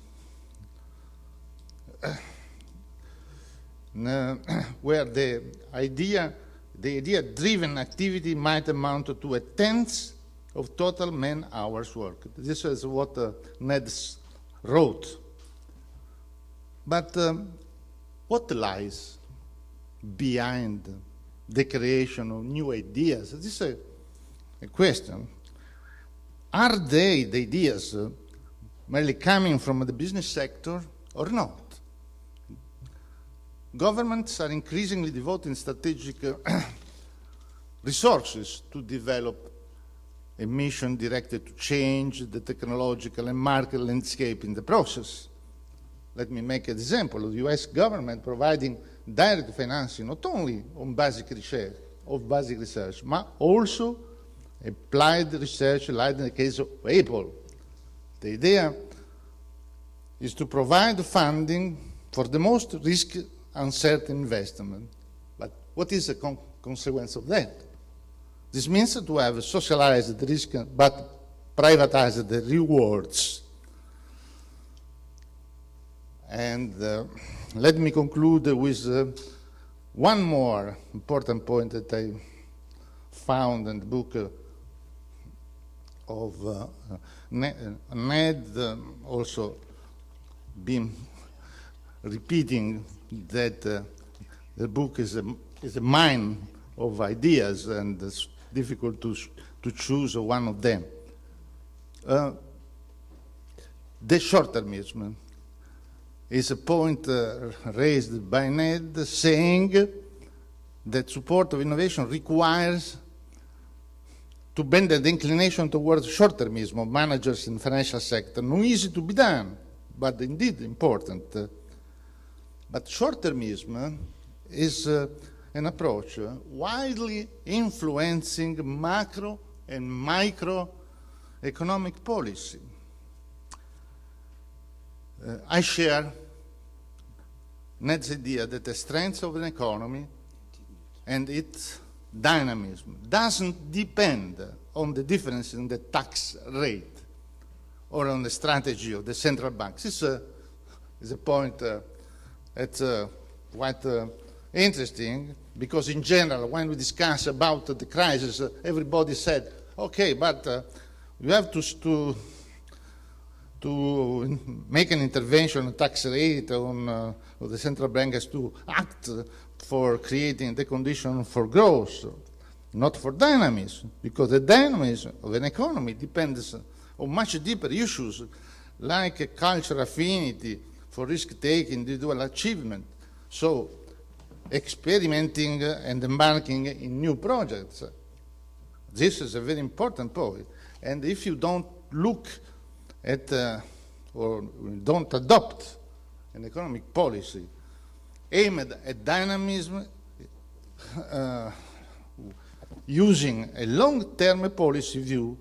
[SPEAKER 6] where the idea-driven activity might amount to 1/10 of total man-hours work. This is what Ned wrote. But what lies behind the creation of new ideas? This is a question. Are they, the ideas, merely coming from the business sector or not? Governments are increasingly devoting strategic resources to develop a mission directed to change the technological and market landscape in the process. Let me make an example of the US government providing direct financing not only on basic research, but also applied research, like in the case of Apple. The idea is to provide funding for the most risk-uncertain investment. But what is the consequence of that? This means to have socialized the risk but privatized the rewards. And let me conclude with one more important point that I found in the book of Ned, also been repeating that the book is a mine of ideas, and it's difficult to choose one of them. The short-termism is a point raised by Ned, saying that support of innovation requires to bend the inclination towards short-termism of managers in the financial sector. Not easy to be done, but indeed important. But short-termism is an approach widely influencing macro and microeconomic policy. I share Ned's idea that the strength of an economy and its dynamism doesn't depend on the difference in the tax rate or on the strategy of the central banks. This is a point that's quite interesting, because in general, when we discuss about the crisis, everybody said, okay, but you have to make an intervention on tax rate on the central bank has to act for creating the condition for growth, not for dynamism, because the dynamism of an economy depends on much deeper issues like a cultural affinity for risk-taking, individual achievement. So experimenting and embarking in new projects This is a very important point. And if you don't look at or don't adopt an economic policy aimed at dynamism, using a long-term policy view,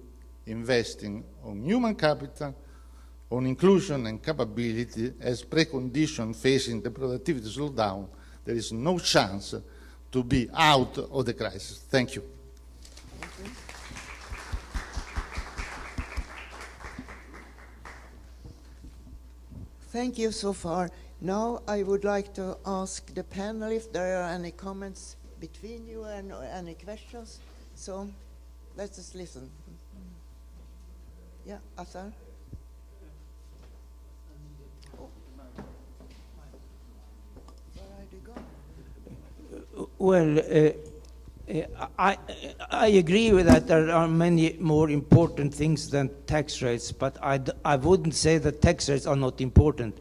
[SPEAKER 6] investing on human capital, on inclusion and capability as precondition facing the productivity slowdown, there is no chance to be out of the crisis. Thank you.
[SPEAKER 1] Thank you so far. Now I would like to ask the panel if there are any comments between you and any questions. So let's just listen. Yeah, Assar?
[SPEAKER 4] Well, I agree with that. There are many more important things than tax rates, but I wouldn't say that tax rates are not important.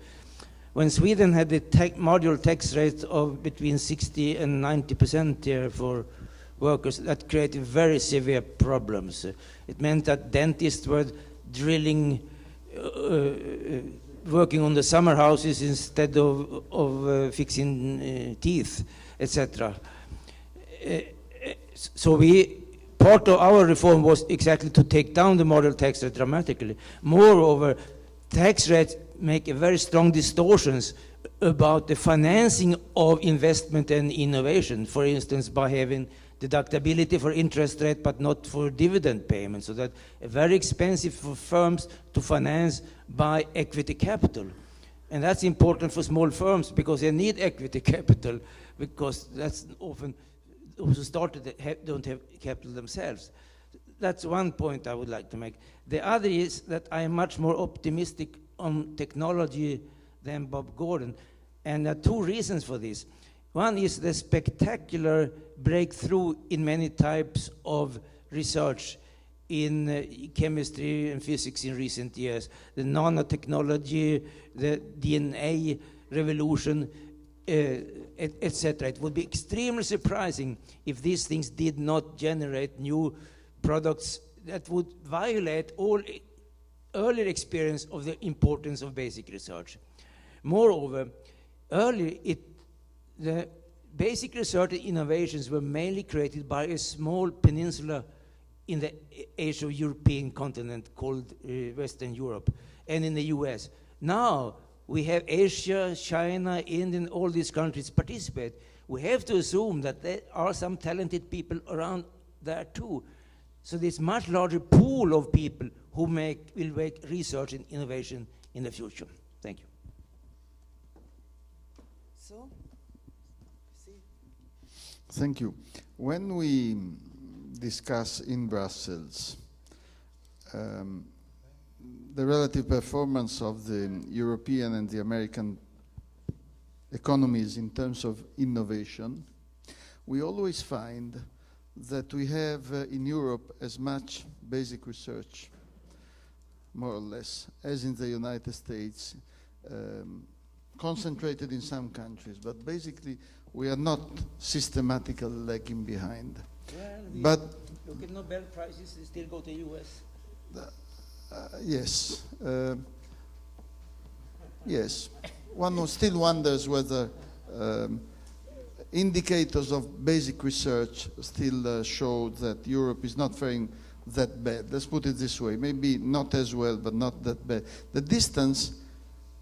[SPEAKER 4] When Sweden had the marginal tax rate of between 60 and 90% here for workers, that created very severe problems. It meant that dentists were drilling, working on the summer houses instead of fixing teeth, etc. So part of our reform was exactly to take down the marginal tax rate dramatically. Moreover, tax rates make a very strong distortions about the financing of investment and innovation. For instance, by having deductibility for interest rate but not for dividend payments, so that very expensive for firms to finance by equity capital. And that's important for small firms because they need equity capital, because that's often those who started don't have capital themselves. That's one point I would like to make. The other is that I am much more optimistic on technology than Bob Gordon, and there are two reasons for this. One is the spectacular breakthrough in many types of research in chemistry and physics in recent years. The nanotechnology, the DNA revolution, etc. It would be extremely surprising if these things did not generate new products that would violate all earlier experience of the importance of basic research. Moreover, earlier the basic research and innovations were mainly created by a small peninsula in the Asia-European continent called Western Europe, and in the US. Now we have Asia, China, India, and all these countries participate. We have to assume that there are some talented people around there too. So there's much larger pool of people who will make research and innovation in the future. Thank you.
[SPEAKER 1] So,
[SPEAKER 5] thank you. When we discuss in Brussels the relative performance of the European and the American economies in terms of innovation, we always find that we have in Europe as much basic research, more or less, as in the United States, concentrated in some countries, but basically we are not systematically lagging behind.
[SPEAKER 4] Well,
[SPEAKER 5] but
[SPEAKER 4] look at Nobel Prizes, they still go to the US.
[SPEAKER 5] Yes. Yes. One still wonders whether indicators of basic research still show that Europe is not faring that bad. Let's put it this way. Maybe not as well, but not that bad. The distance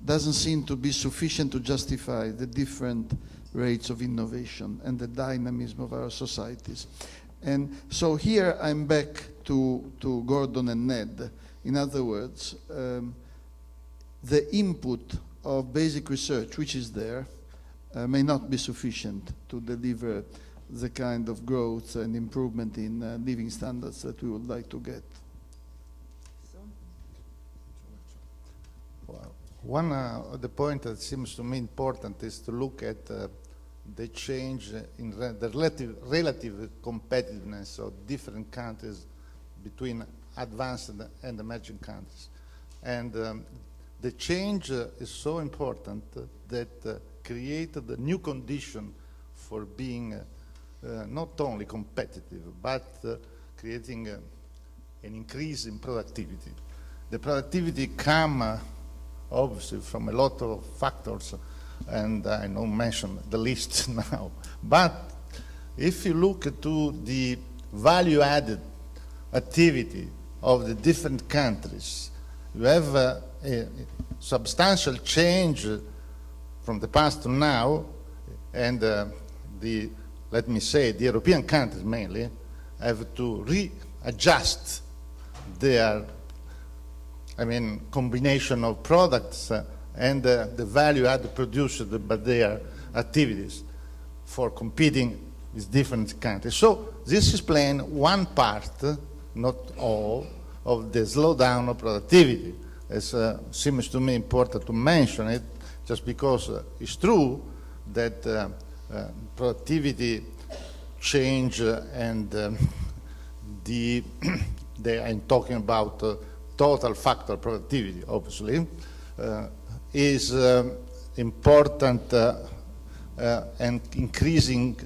[SPEAKER 5] doesn't seem to be sufficient to justify the different rates of innovation and the dynamism of our societies. And so here I'm back to Gordon and Ned. In other words, the input of basic research, which is there, may not be sufficient to deliver the kind of growth and improvement in living standards that we would like to get.
[SPEAKER 6] Well, one of the points that seems to me important is to look at the change in the relative competitiveness of different countries between advanced and emerging countries. And the change is so important that created a new condition for being not only competitive, but creating an increase in productivity. The productivity comes obviously from a lot of factors, and I don't mention the list now. But if you look to the value-added activity of the different countries, you have a substantial change from the past to now, and let me say, the European countries mainly have to readjust their, combination of products and the value added produced by their activities for competing with different countries. So this explains one part, not all, of the slowdown of productivity. It seems to me important to mention it, just because it's true that productivity change and I'm talking about total factor productivity, obviously, is important and increasing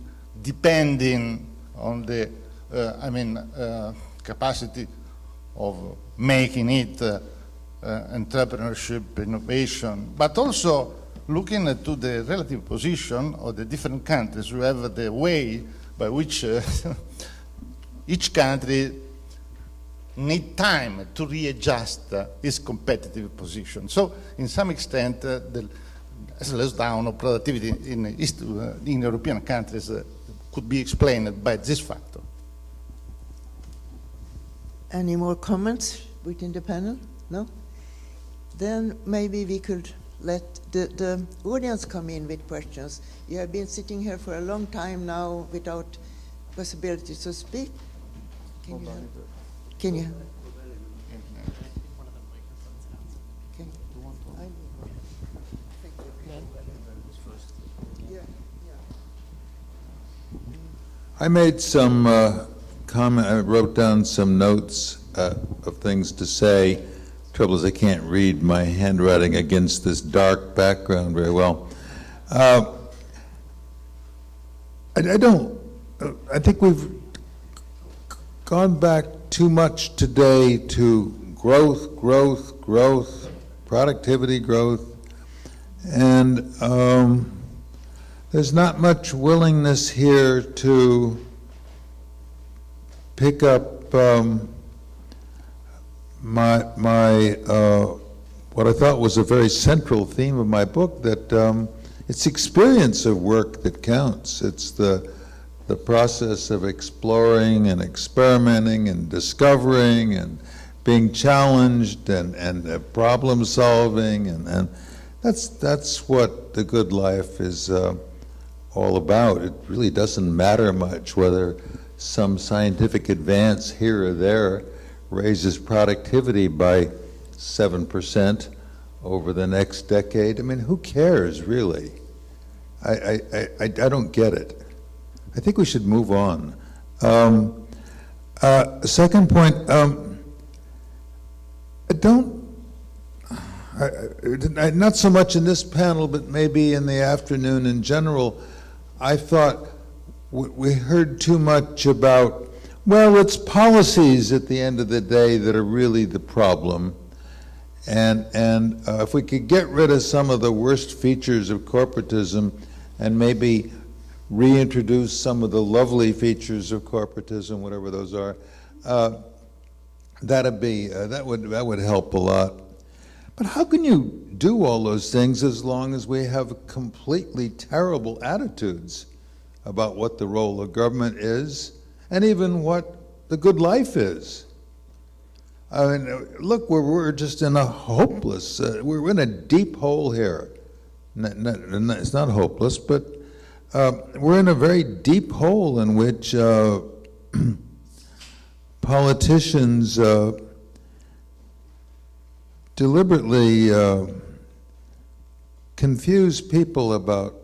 [SPEAKER 6] depending on the capacity of making it entrepreneurship, innovation, but also looking at to the relative position of the different countries. We have the way by which each country need time to readjust its competitive position. So, in some extent, the slowdown of productivity in European countries could be explained by this factor.
[SPEAKER 1] Any more comments within the panel? No? Then maybe we could let the audience come in with questions. You have been sitting here for a long time now without possibility to speak. Can you?
[SPEAKER 7] I made some comment. I wrote down some notes of things to say. Trouble is I can't read my handwriting against this dark background very well. I think we've gone back too much today to growth, productivity growth, and there's not much willingness here to pick up what I thought was a very central theme of my book, that it's experience of work that counts. It's the process of exploring and experimenting and discovering and being challenged and problem solving, and that's what the good life is all about. It really doesn't matter much whether some scientific advance here or there raises productivity by 7% over the next decade. I mean, who cares, really? I don't get it. I think we should move on. Second point, not so much in this panel, but maybe in the afternoon in general, I thought we heard too much about, well, it's policies at the end of the day that are really the problem. And if we could get rid of some of the worst features of corporatism and maybe reintroduce some of the lovely features of corporatism, whatever those are, that would help a lot. But how can you do all those things as long as we have completely terrible attitudes about what the role of government is and even what the good life is? I mean, look, we're just in a hopeless, we're in a deep hole here. It's not hopeless, but we're in a very deep hole in which politicians deliberately confuse people about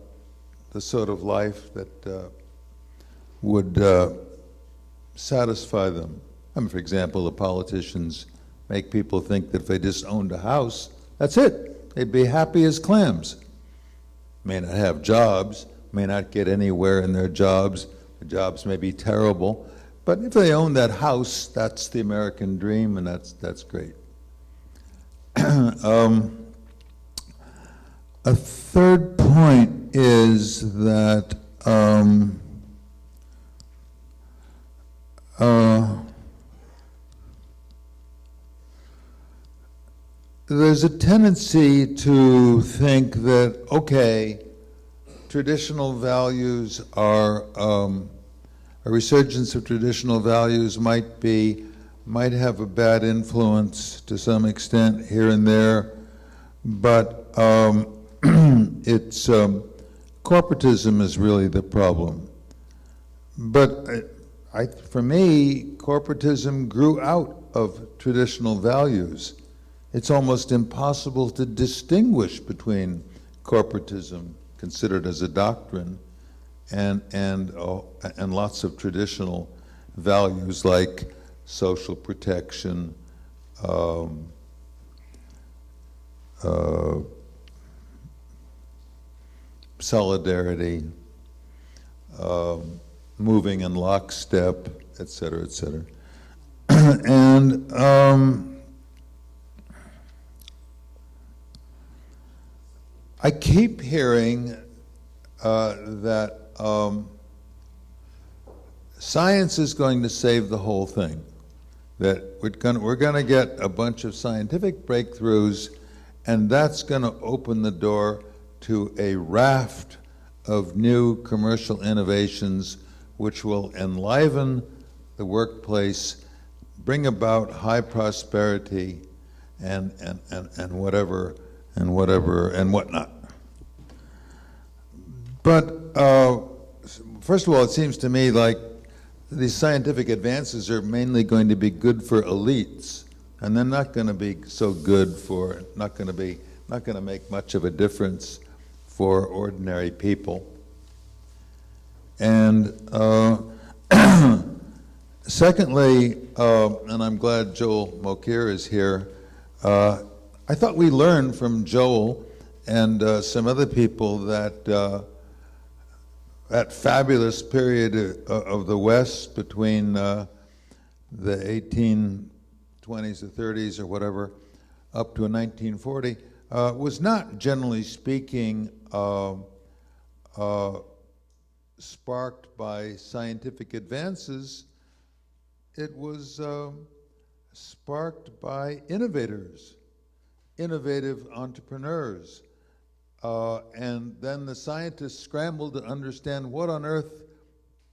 [SPEAKER 7] the sort of life that would satisfy them. I mean, for example, the politicians make people think that if they just owned a house, that's it. They'd be happy as clams. May not have jobs, may not get anywhere in their jobs. The jobs may be terrible, But if they own that house, that's the American dream, and that's great. A third point is that there's a tendency to think that, okay, traditional values are, a resurgence of traditional values might have a bad influence to some extent here and there, but it's corporatism is really the problem. But for me, corporatism grew out of traditional values. It's almost impossible to distinguish between corporatism, considered as a doctrine, and lots of traditional values like social protection, solidarity, moving in lockstep, et cetera, et cetera. And I keep hearing that science is going to save the whole thing, that we're going to get a bunch of scientific breakthroughs, and that's going to open the door to a raft of new commercial innovations which will enliven the workplace, bring about high prosperity and whatever and whatnot. But first of all, it seems to me like these scientific advances are mainly going to be good for elites, and they're not going to be so good for, not going to make much of a difference for ordinary people. And secondly, and I'm glad Joel Mokyr is here, I thought we learned from Joel and some other people that that fabulous period of the West between the 1820s or 30s or whatever up to 1940 was not, generally speaking, sparked by scientific advances. It was sparked by innovators, innovative entrepreneurs. And then the scientists scrambled to understand what on earth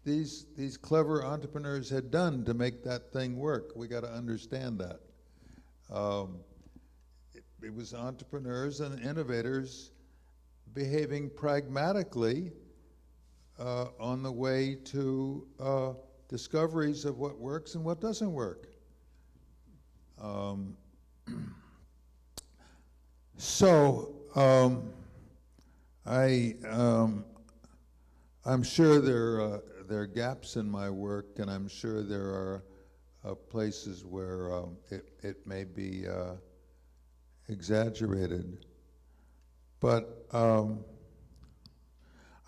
[SPEAKER 7] these clever entrepreneurs had done to make that thing work. We got to understand that. It was entrepreneurs and innovators behaving pragmatically on the way to discoveries of what works and what doesn't work. I'm sure there are gaps in my work, and I'm sure there are places where it may be exaggerated. But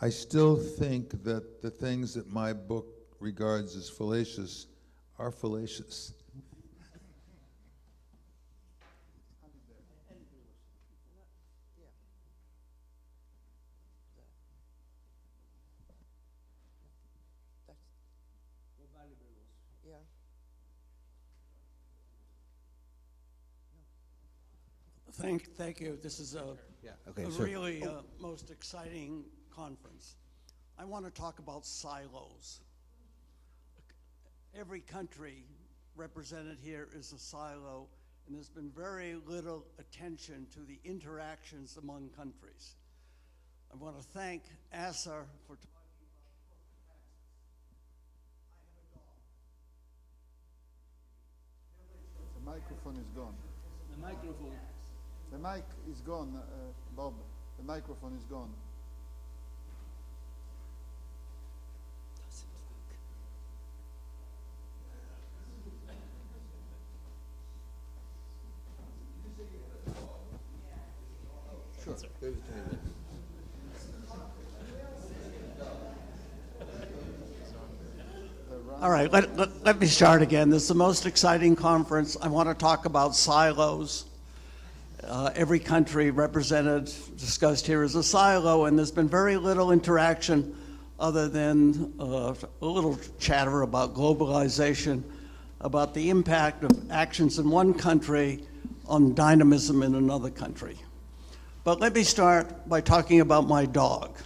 [SPEAKER 7] I still think that the things that my book regards as fallacious are fallacious.
[SPEAKER 8] Thank you. This is a really most exciting conference. I want to talk about silos. Every country represented here is a silo, and there's been very little attention to the interactions among countries. I want to thank Assar for talking about
[SPEAKER 5] The microphone is gone.
[SPEAKER 8] the microphone.
[SPEAKER 5] The mic is gone, Bob. The microphone is gone. Sure. The
[SPEAKER 8] All right, let me start again. This is the most exciting conference. I want to talk about silos. Every country represented, discussed here is a silo, and there's been very little interaction other than a little chatter about globalization, about the impact of actions in one country on dynamism in another country. But let me start by talking about my dog.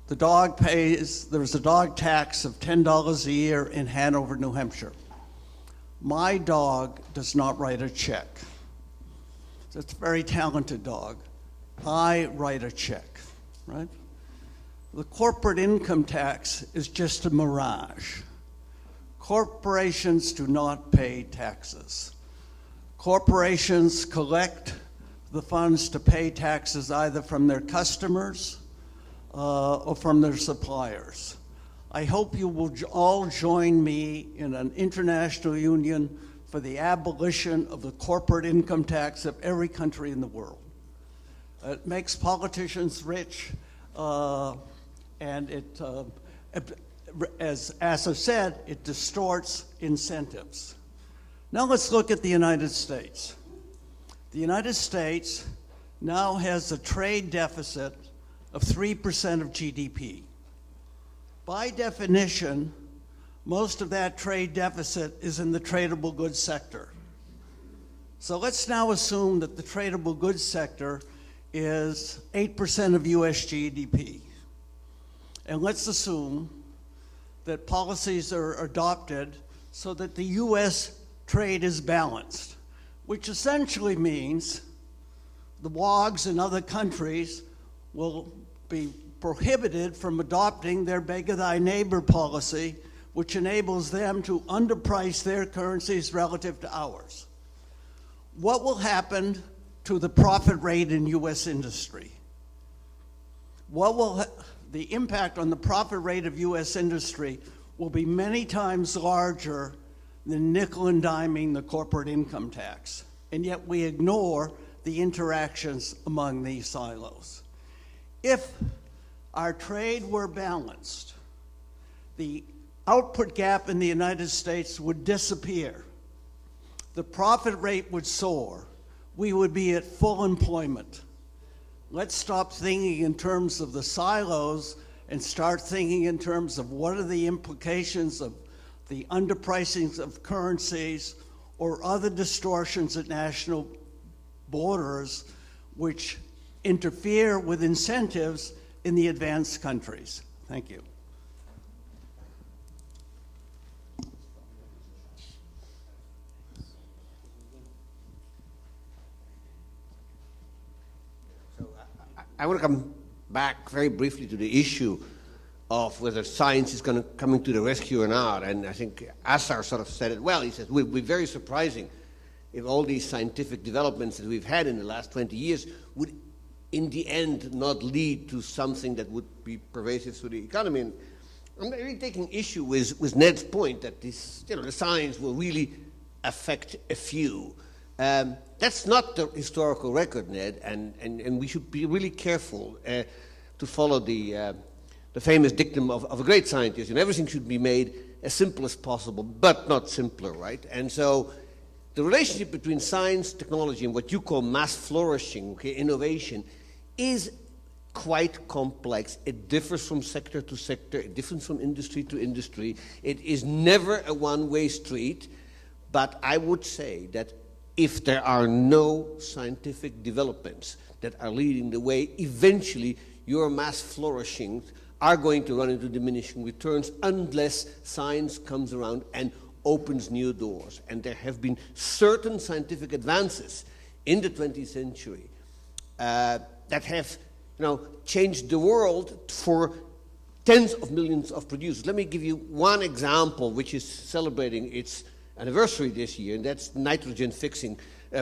[SPEAKER 8] The dog there's a dog tax of $10 a year in Hanover, New Hampshire. My dog does not write a check. It's a very talented dog. I write a check, right? The corporate income tax is just a mirage. Corporations do not pay taxes. Corporations collect the funds to pay taxes either from their customers or from their suppliers. I hope you will all join me in an international union for the abolition of the corporate income tax of every country in the world. It makes politicians rich, and it, as Assar said, it distorts incentives. Now let's look at the United States. The United States now has a trade deficit of 3% of GDP. By definition, most of that trade deficit is in the tradable goods sector. So let's now assume that the tradable goods sector is 8% of US GDP. And let's assume that policies are adopted so that the US trade is balanced, which essentially means the WOGs in other countries will be prohibited from adopting their beggar thy neighbor policy, which enables them to underprice their currencies relative to ours. What will happen to the profit rate in US industry? What will the impact on the profit rate of US industry will be many times larger than nickel and diming the corporate income tax. And yet we ignore the interactions among these silos. If our trade were balanced, the output gap in the United States would disappear. The profit rate would soar. We would be at full employment. Let's stop thinking in terms of the silos and start thinking in terms of what are the implications of the underpricings of currencies or other distortions at national borders which interfere with incentives in the advanced countries. Thank you.
[SPEAKER 9] So I want to come back very briefly to the issue of whether science is coming to the rescue or not. And I think Assar sort of said it well. He says, it would be very surprising if all these scientific developments that we've had in the last 20 years would in the end not lead to something that would be pervasive through the economy. And I'm really taking issue with Ned's point that this, the science will really affect a few. That's not the historical record, Ned, and we should be really careful to follow the famous dictum of a great scientist. Everything should be made as simple as possible, but not simpler, right? And so the relationship between science, technology, and what you call mass flourishing, okay, innovation, is quite complex. It differs from sector to sector. It differs from industry to industry. It is never a one-way street. But I would say that if there are no scientific developments that are leading the way, eventually your mass flourishing are going to run into diminishing returns unless science comes around and opens new doors. And there have been certain scientific advances in the 20th century that have changed the world for tens of millions of producers. Let me give you one example which is celebrating its anniversary this year, and that's nitrogen fixing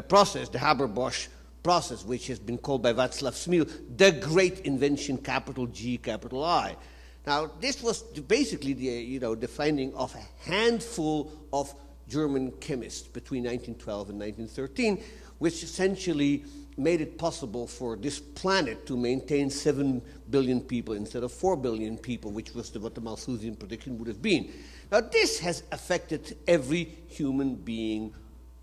[SPEAKER 9] process, the Haber-Bosch process, which has been called by Václav Smil the great invention, capital G, capital I. Now, this was basically the finding of a handful of German chemists between 1912 and 1913, which essentially made it possible for this planet to maintain 7 billion people instead of 4 billion people, which was what the Malthusian prediction would have been. Now, this has affected every human being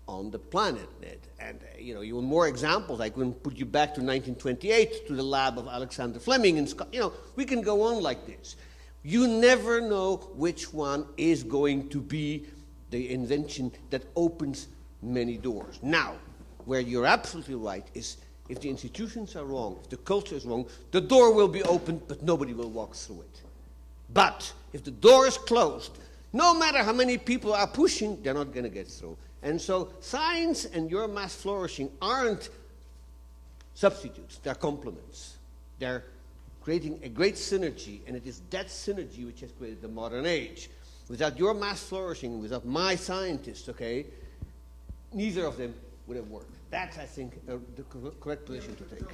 [SPEAKER 9] on the planet, Ned. And, you know, you want more examples. I can put you back to 1928 to the lab of Alexander Fleming in Scotland. You know, we can go on like this. You never know which one is going to be the invention that opens many doors. Now, where you're absolutely right is if the institutions are wrong, if the culture is wrong, the door will be opened, but nobody will walk through it. But if the door is closed, no matter how many people are pushing, they're not going to get through. And so science and your mass flourishing aren't substitutes, they're complements. They're creating a great synergy, and it is that synergy which has created the modern age. Without your mass flourishing, without my scientists, okay, neither of them would have worked. That's, I think, the correct position to take.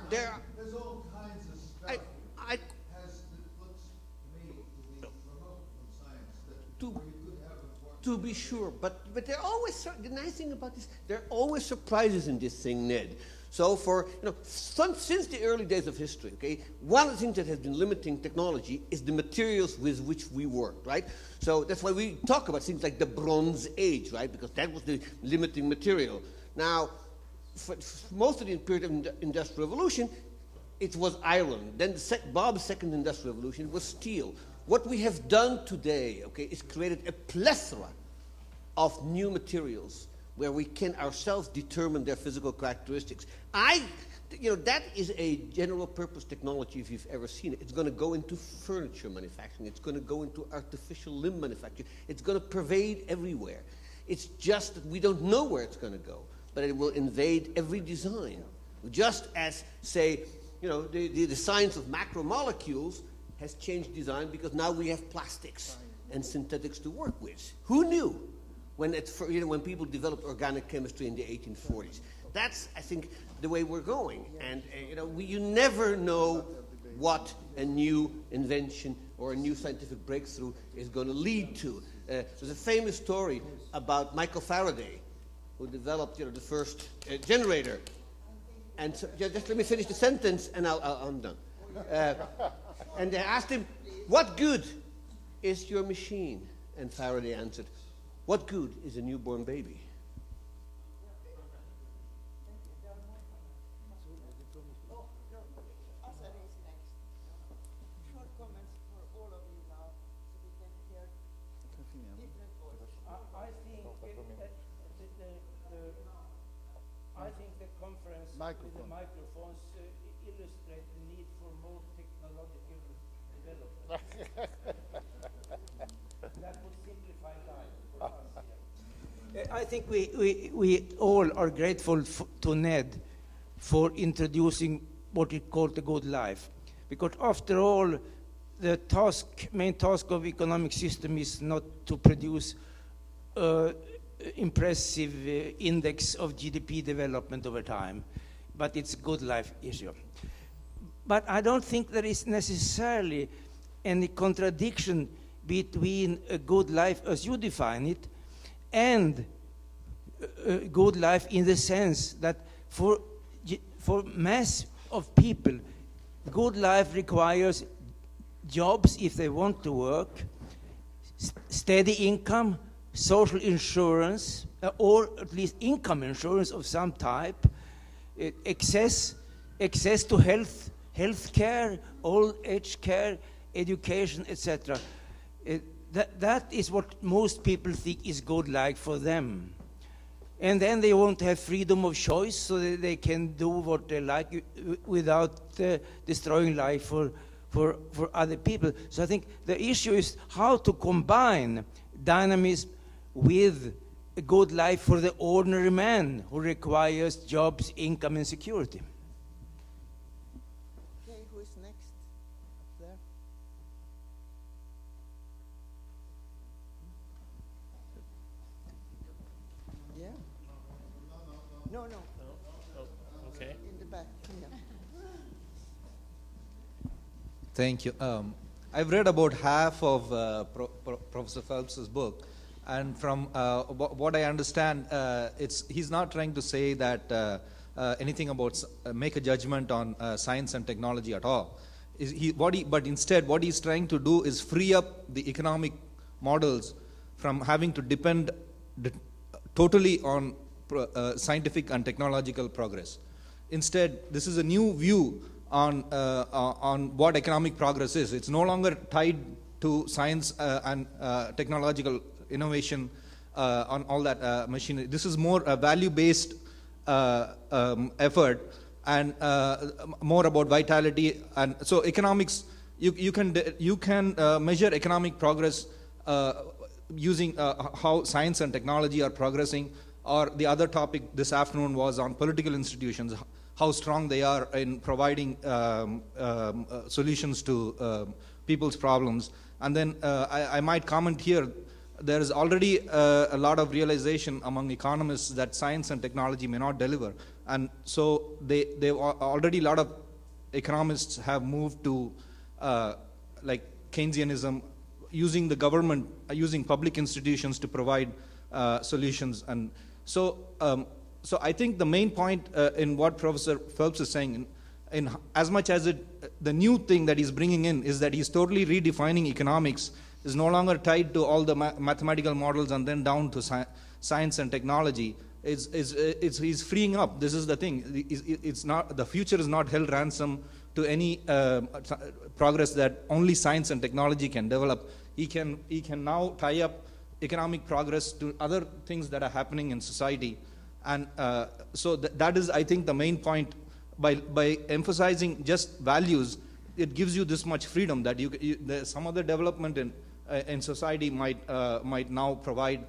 [SPEAKER 7] There's all kinds of stuff. Looks to me to be remote from science that you could have
[SPEAKER 9] to be sure, but there are always, the nice thing about this, there are always surprises in this thing, Ned. So for, you know, since the early days of history, okay, one of the things that has been limiting technology is the materials with which we work, right? So that's why we talk about things like the Bronze Age, right? Because that was the limiting material. Now, for most of the period of the Industrial Revolution, it was iron. Then Bob's second Industrial Revolution was steel. What we have done today, okay, is created a plethora of new materials where we can ourselves determine their physical characteristics. That is a general purpose technology if you've ever seen it. It's going to go into furniture manufacturing. It's going to go into artificial limb manufacturing. It's going to pervade everywhere. It's just that we don't know where it's going to go, but it will invade every design. Just as, say, you know, the science of macromolecules has changed design because now we have plastics and synthetics to work with. Who knew when people developed organic chemistry in the 1840s? That's, I think, the way we're going. And you never know what a new invention or a new scientific breakthrough is going to lead to. There's a famous story about Michael Faraday, who developed the first generator. And so, just let me finish the sentence, and I'm done. And they asked him, "What good is your machine?" And Faraday answered, "What good is a newborn baby?"
[SPEAKER 4] I think the conference with the microphones illustrate the need for more technological development. That would simplify life for us here. I think we all are grateful to Ned for introducing what he called the good life. Because after all, the main task of economic system is not to produce impressive index of GDP development over time, but it's a good life issue. But I don't think there is necessarily any contradiction between a good life as you define it and a good life in the sense that for mass of people, good life requires jobs if they want to work, steady income, social insurance, or at least income insurance of some type, access to health care, old age care, education, etc. That is what most people think is good life for them. And then they want to have freedom of choice so that they can do what they like without destroying life for other people. So I think the issue is how to combine dynamism with a good life for the ordinary man who requires jobs, income, and security.
[SPEAKER 1] Okay, who is next? Up there. No.
[SPEAKER 10] Okay.
[SPEAKER 1] In the back. Yeah.
[SPEAKER 11] Thank you. I've read about half of Professor Phelps's book, and from what I understand, he's not trying to say that anything about make a judgment on science and technology at all. But instead, what he's trying to do is free up the economic models from having to depend totally on scientific and technological progress. Instead, this is a new view on what economic progress is. It's no longer tied to science and technological innovation on all that machinery. This is more a value-based effort and more about vitality. And so economics, you can measure economic progress using how science and technology are progressing. Or the other topic this afternoon was on political institutions, how strong they are in providing solutions to people's problems. And then I might comment here, there is already a lot of realization among economists that science and technology may not deliver. And so they've already, a lot of economists have moved to like Keynesianism, using the government, using public institutions to provide solutions. And so I think the main point in what Professor Phelps is saying, in as much as the new thing that he's bringing in is that he's totally redefining economics, is no longer tied to all the mathematical models and then down to science and technology. He's freeing up. This is the thing. It's not, the future is not held ransom to any progress that only science and technology can develop. He can now tie up economic progress to other things that are happening in society. And so that is, I think, the main point. By emphasizing just values, it gives you this much freedom that some other development in society might now provide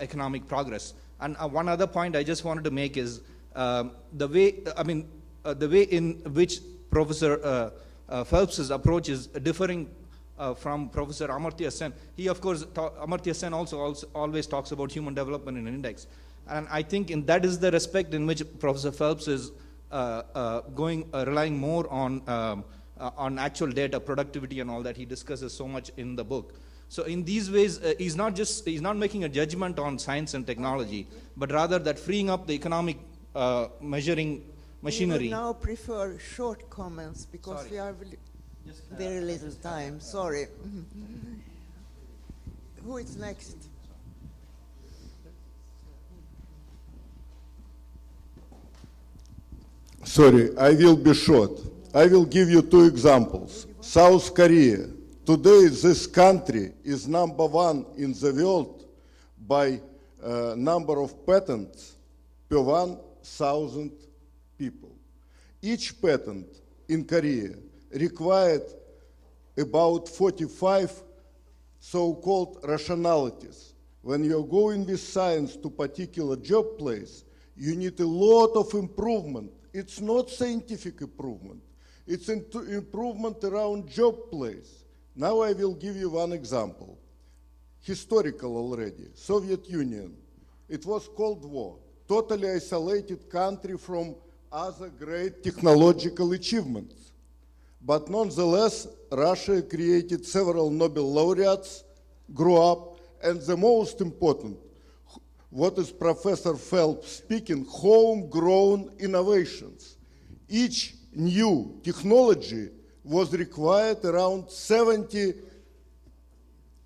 [SPEAKER 11] economic progress. And one other point I just wanted to make is the way in which Professor Phelps's approach is differing from Professor Amartya Sen. He, of course, Amartya Sen also always talks about human development in an index. And I think that is the respect in which Professor Phelps is relying more on actual data, productivity and all that he discusses so much in the book. So in these ways, he's not making a judgment on science and technology, but rather that freeing up the economic measuring machinery.
[SPEAKER 1] We now prefer short comments because we have very little time. Sorry. Who is next?
[SPEAKER 12] Sorry, I will be short. I will give you two examples. South Korea. Today, this country is #1 in the world by number of patents per 1,000 people. Each patent in Korea required about 45 so-called rationalities. When you're going with science to particular job place, you need a lot of improvement. It's not scientific improvement. It's improvement around job place. Now I will give you one example. Historical already. Soviet Union. It was Cold War. Totally isolated country from other great technological achievements. But nonetheless, Russia created several Nobel laureates, grew up, and the most important, what is Professor Phelps speaking, homegrown innovations. Each new technology was required around 70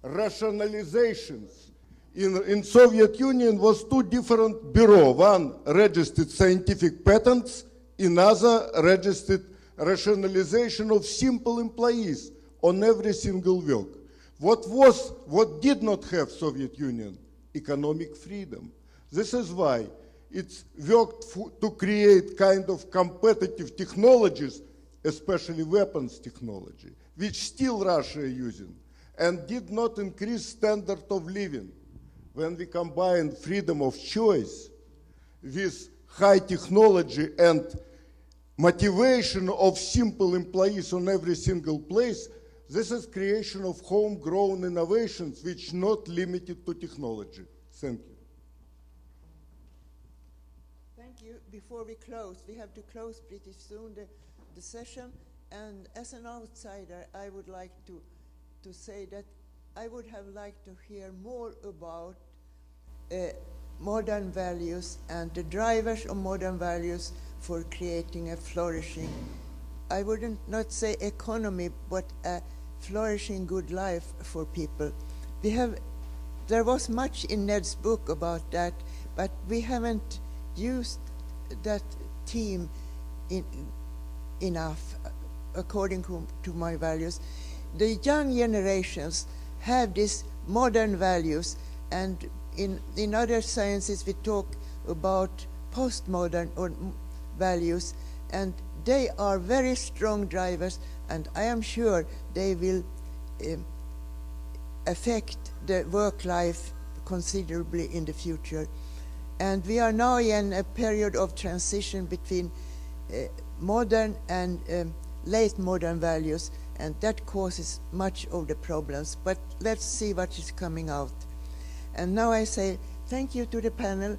[SPEAKER 12] rationalizations. In Soviet Union was two different bureaus. One registered scientific patents, another registered rationalization of simple employees on every single work. What did not have Soviet Union? Economic freedom. This is why it's worked to create kind of competitive technologies, especially weapons technology, which still Russia is using, and did not increase standard of living. When we combine freedom of choice with high technology and motivation of simple employees on every single place, this is creation of homegrown innovations which not limited to technology. Thank you.
[SPEAKER 1] Thank you. before we close, we have to close pretty soon the session, and as an outsider, I would like to say that I would have liked to hear more about modern values and the drivers of modern values for creating a flourishing, I wouldn't not say economy, but a flourishing good life for people. There was much in Ned's book about that, but we haven't used that theme enough according to my values. The young generations have these modern values, and in other sciences we talk about postmodern or values, and they are very strong drivers, and I am sure they will affect the work life considerably in the future. And we are now in a period of transition between modern and late modern values, and that causes much of the problems. But let's see what is coming out. And now I say thank you to the panel,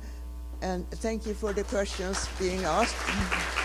[SPEAKER 1] and thank you for the questions being asked.